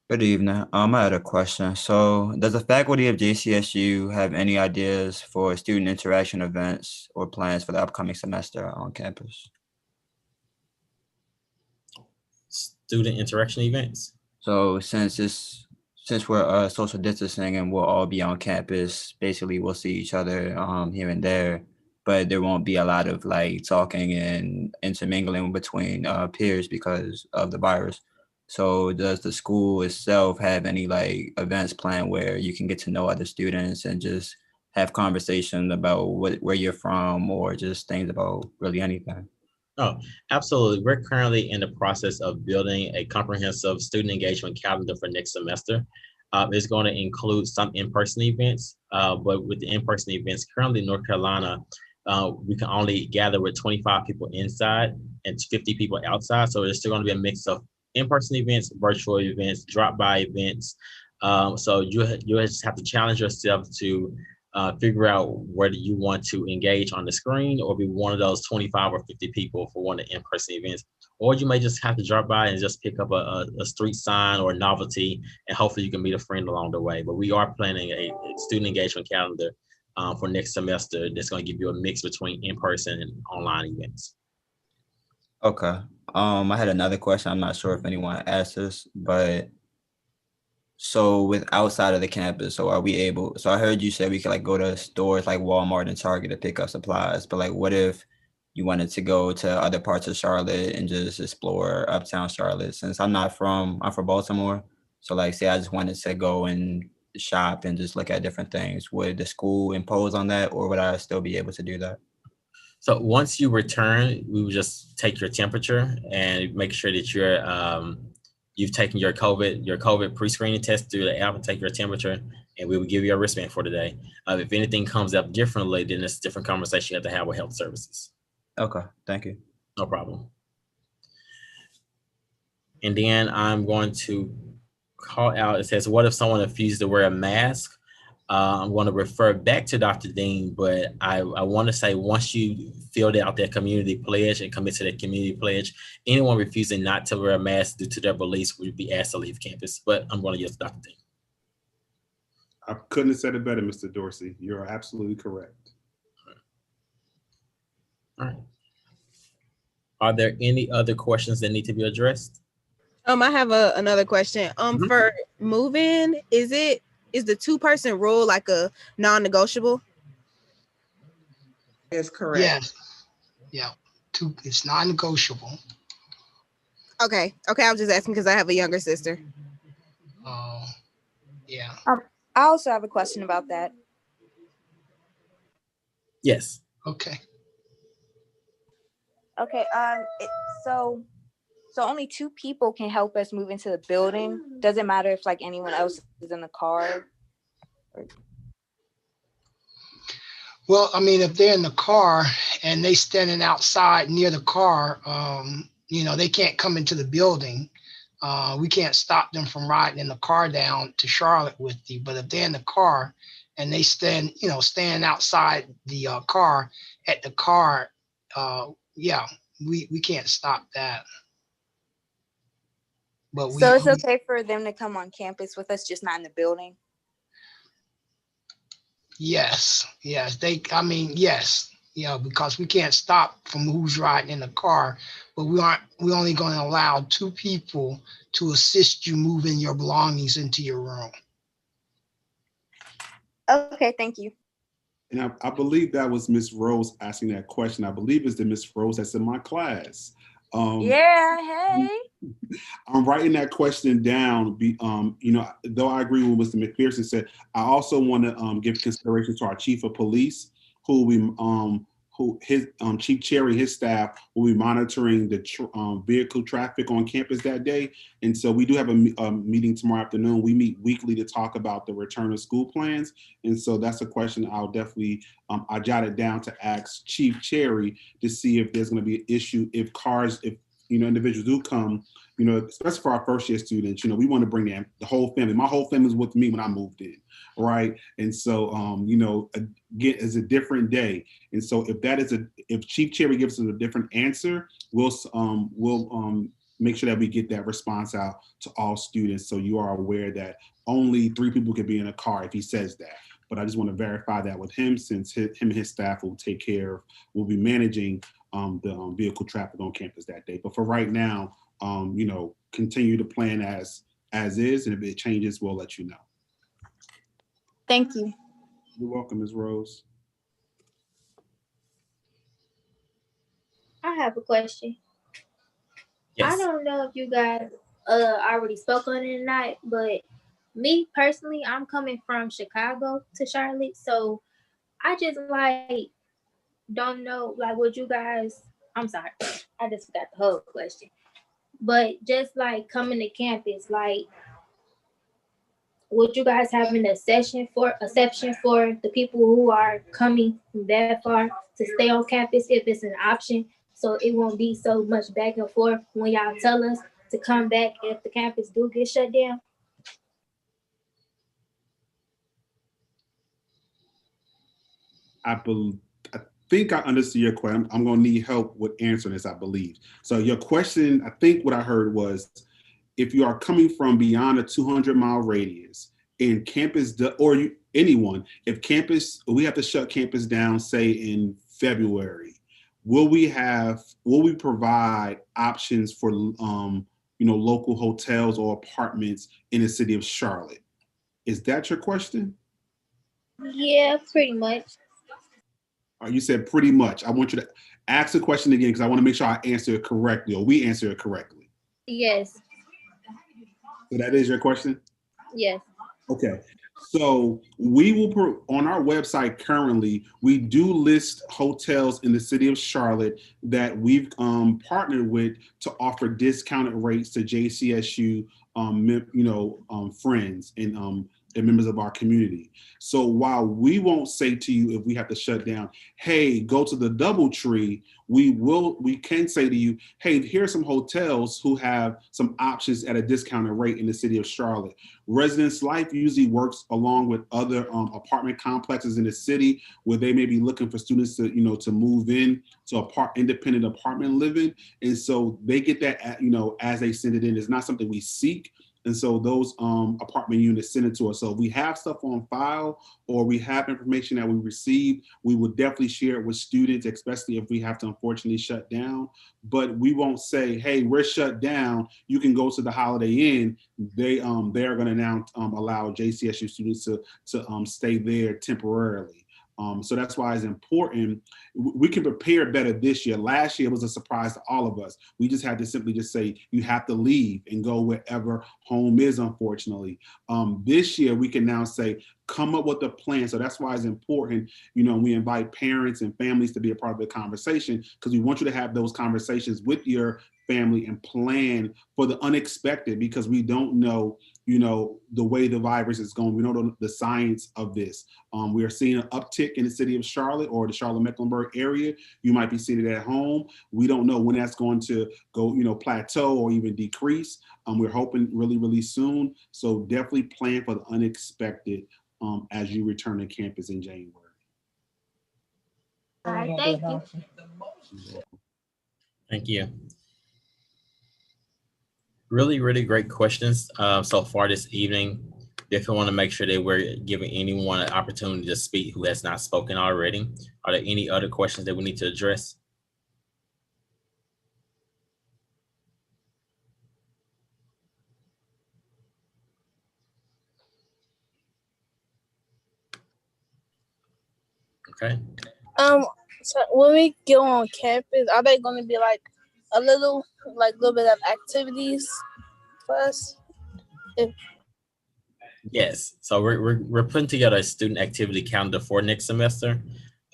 Good evening. I had a question. So does the faculty of JCSU have any ideas for student interaction events or plans for the upcoming semester on campus? Student interaction events? So since we're social distancing and we'll all be on campus, basically we'll see each other here and there, but there won't be a lot of like talking and intermingling between peers because of the virus. So does the school itself have any like events planned where you can get to know other students and just have conversation about where you're from or just things about really anything? Oh, absolutely. We're currently in the process of building a comprehensive student engagement calendar for next semester. It's going to include some in-person events, but with the in-person events, currently in North Carolina, we can only gather with 25 people inside and 50 people outside. So there's still going to be a mix of in-person events, virtual events, drop-by events. So you just have to challenge yourself to figure out whether you want to engage on the screen or be one of those 25 or 50 people for one of the in-person events. Or you may just have to drop by and just pick up a street sign or a novelty, and hopefully you can meet a friend along the way. But we are planning a student engagement calendar for next semester that's going to give you a mix between in-person and online events. Okay. I had another question. I'm not sure if anyone asked this, but so with outside of the campus, so are we able, so I heard you say we could like go to stores like Walmart and Target to pick up supplies, but like what if you wanted to go to other parts of Charlotte and just explore uptown Charlotte? Since I'm from Baltimore, so like say I just wanted to go and shop and just look at different things, would the school impose on that or would I still be able to do that? So once you return, we will just take your temperature and make sure that you've taken your COVID pre-screening test through the app and take your temperature, and we will give you a wristband for today. If anything comes up differently, then it's a different conversation you have to have with health services. Okay, thank you. No problem. And then I'm going to call out, it says, what if someone refuses to wear a mask? I'm going to refer back to Dr. Dean, but I want to say once you filled out that community pledge and commit to that community pledge, anyone refusing not to wear a mask due to their beliefs would be asked to leave campus. But I'm going to use Dr. Dean. I couldn't have said it better, Mr. Dorsey. You're absolutely correct. All right. Are there any other questions that need to be addressed? I have another question. For MoveIn, is the 2-person rule like a non-negotiable? Is correct. Yes. Yeah. It's non-negotiable. Okay. I was just asking because I have a younger sister. Yeah. I also have a question about that. Yes. Okay. Okay. So only 2 people can help us move into the building. Doesn't matter if like anyone else is in the car. Well, I mean, if they're in the car and they standing outside near the car, they can't come into the building. We can't stop them from riding in the car down to Charlotte with you. But if they're in the car and they stand outside the car at the car, we can't stop that. But So it's okay for them to come on campus with us, just not in the building? Yes. Yes. Because we can't stop from who's riding in the car, but we're only going to allow 2 people to assist you moving your belongings into your room. Okay, thank you. And I believe that was Miss Rose asking that question. I believe it's the Miss Rose that's in my class. Yeah, hey. I'm writing that question down. Though I agree with what Mr. McPherson said, I also want to give consideration to our chief of police, Chief Cherry, his staff will be monitoring the vehicle traffic on campus that day. And so we do have a meeting tomorrow afternoon. We meet weekly to talk about the return of school plans. And so that's a question I'll definitely, I jotted down to ask Chief Cherry to see if there's going to be an issue if individuals do come, especially for our first year students, we want to bring them, the whole family. My whole family was with me when I moved in, right? And so, again, it's a different day. And so if Chief Cherry gives us a different answer, we'll make sure that we get that response out to all students. So you are aware that only 3 people can be in a car if he says that. But I just want to verify that with him, since him and his staff will be managing the vehicle traffic on campus that day. But for right now, continue to plan as is, and if it changes, we'll let you know. Thank you. You're welcome, Ms. Rose. I have a question. Yes. I don't know if you guys already spoke on it or not, but me personally, I'm coming from Chicago to Charlotte, so I just don't know would you guys, I'm sorry, I just forgot the whole question. But just coming to campus, would you guys have an exception for the people who are coming that far to stay on campus if it's an option, so it won't be so much back and forth when y'all tell us to come back if the campus do get shut down? I think I understood your question. I'm going to need help with answering this, I believe. So your question, I think what I heard was, if you are coming from beyond a 200-mile radius in campus, anyone, we have to shut campus down, say in February, will we provide options for local hotels or apartments in the city of Charlotte? Is that your question? Yeah, pretty much. You said pretty much. I want you to ask the question again, because I want to make sure I answer it correctly, or we answer it correctly. Yes. So that is your question? Yes. Okay. So we will on our website currently, we do list hotels in the city of Charlotte that we've partnered with to offer discounted rates to JCSU friends and members of our community. So while we won't say to you if we have to shut down, hey, go to the DoubleTree, we can say to you, hey, here are some hotels who have some options at a discounted rate in the city of Charlotte. Residence Life usually works along with other apartment complexes in the city where they may be looking for students to move in to independent apartment living. And so they get that, as they send it in. It's not something we seek, And so those apartment units send it to us. So if we have stuff on file or we have information that we received, we will definitely share it with students, especially if we have to unfortunately shut down. But we won't say, hey, we're shut down, you can go to the Holiday Inn. They are going to now allow JCSU students to stay there temporarily. So that's why it's important. We can prepare better this year. Last year was a surprise to all of us. We just had to simply just say, you have to leave and go wherever home is, unfortunately. This year, we can now say, come up with a plan. So that's why it's important, we invite parents and families to be a part of the conversation, because we want you to have those conversations with your family and plan for the unexpected, because we don't know, the way the virus is going. We don't know the science of this. We are seeing an uptick in the city of Charlotte or the Charlotte-Mecklenburg area. You might be seeing it at home. We don't know when that's going to go, plateau or even decrease. We're hoping really, really soon. So definitely plan for the unexpected as you return to campus in January. All right, thank you. Thank you. Really, really great questions so far this evening. Definitely want to make sure that we're giving anyone an opportunity to speak who has not spoken already. Are there any other questions that we need to address? Okay. So when we go on campus, are they going to be like a little bit of activities for us? Yes. So we're putting together a student activity calendar for next semester.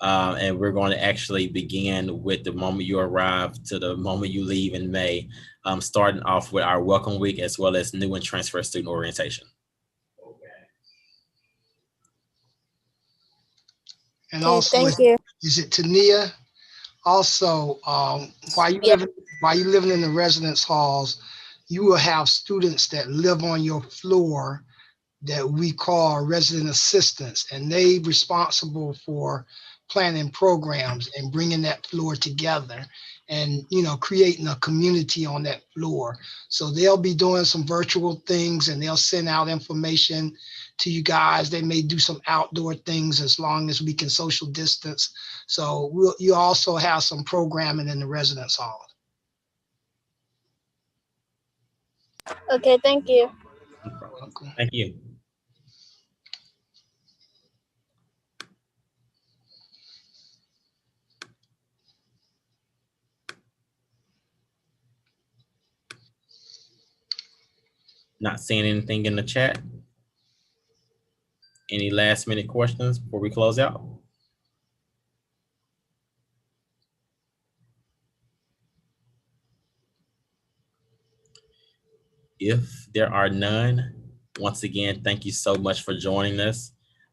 And we're going to actually begin with the moment you arrive to the moment you leave in May, starting off with our welcome week as well as new and transfer student orientation. And also, thank you. Is it Tania? Also, while you living in the residence halls, you will have students that live on your floor that we call resident assistants, and they responsible for planning programs and bringing that floor together and creating a community on that floor. So they'll be doing some virtual things and they'll send out information to you guys. They may do some outdoor things as long as we can social distance. So you also have some programming in the residence hall. Okay, thank you. Thank you. Not seeing anything in the chat. Any last minute questions before we close out? If there are none, once again, thank you so much for joining us.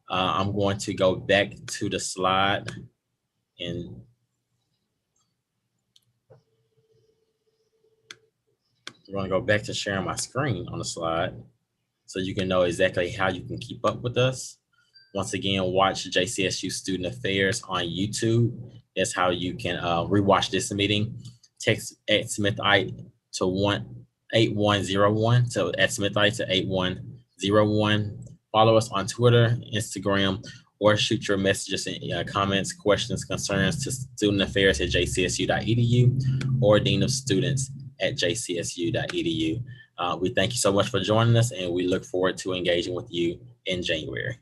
I'm going to go back to the slide and I'm going to go back to sharing my screen on the slide so you can know exactly how you can keep up with us. Once again, watch JCSU Student Affairs on YouTube. That's how you can rewatch this meeting. Text @SmithIte to 8101. So @SmithIte to 8101. Follow us on Twitter, Instagram, or shoot your messages and comments, questions, concerns to studentaffairs@jcsu.edu or Dean of Students @jcsu.edu. We thank you so much for joining us, and we look forward to engaging with you in January.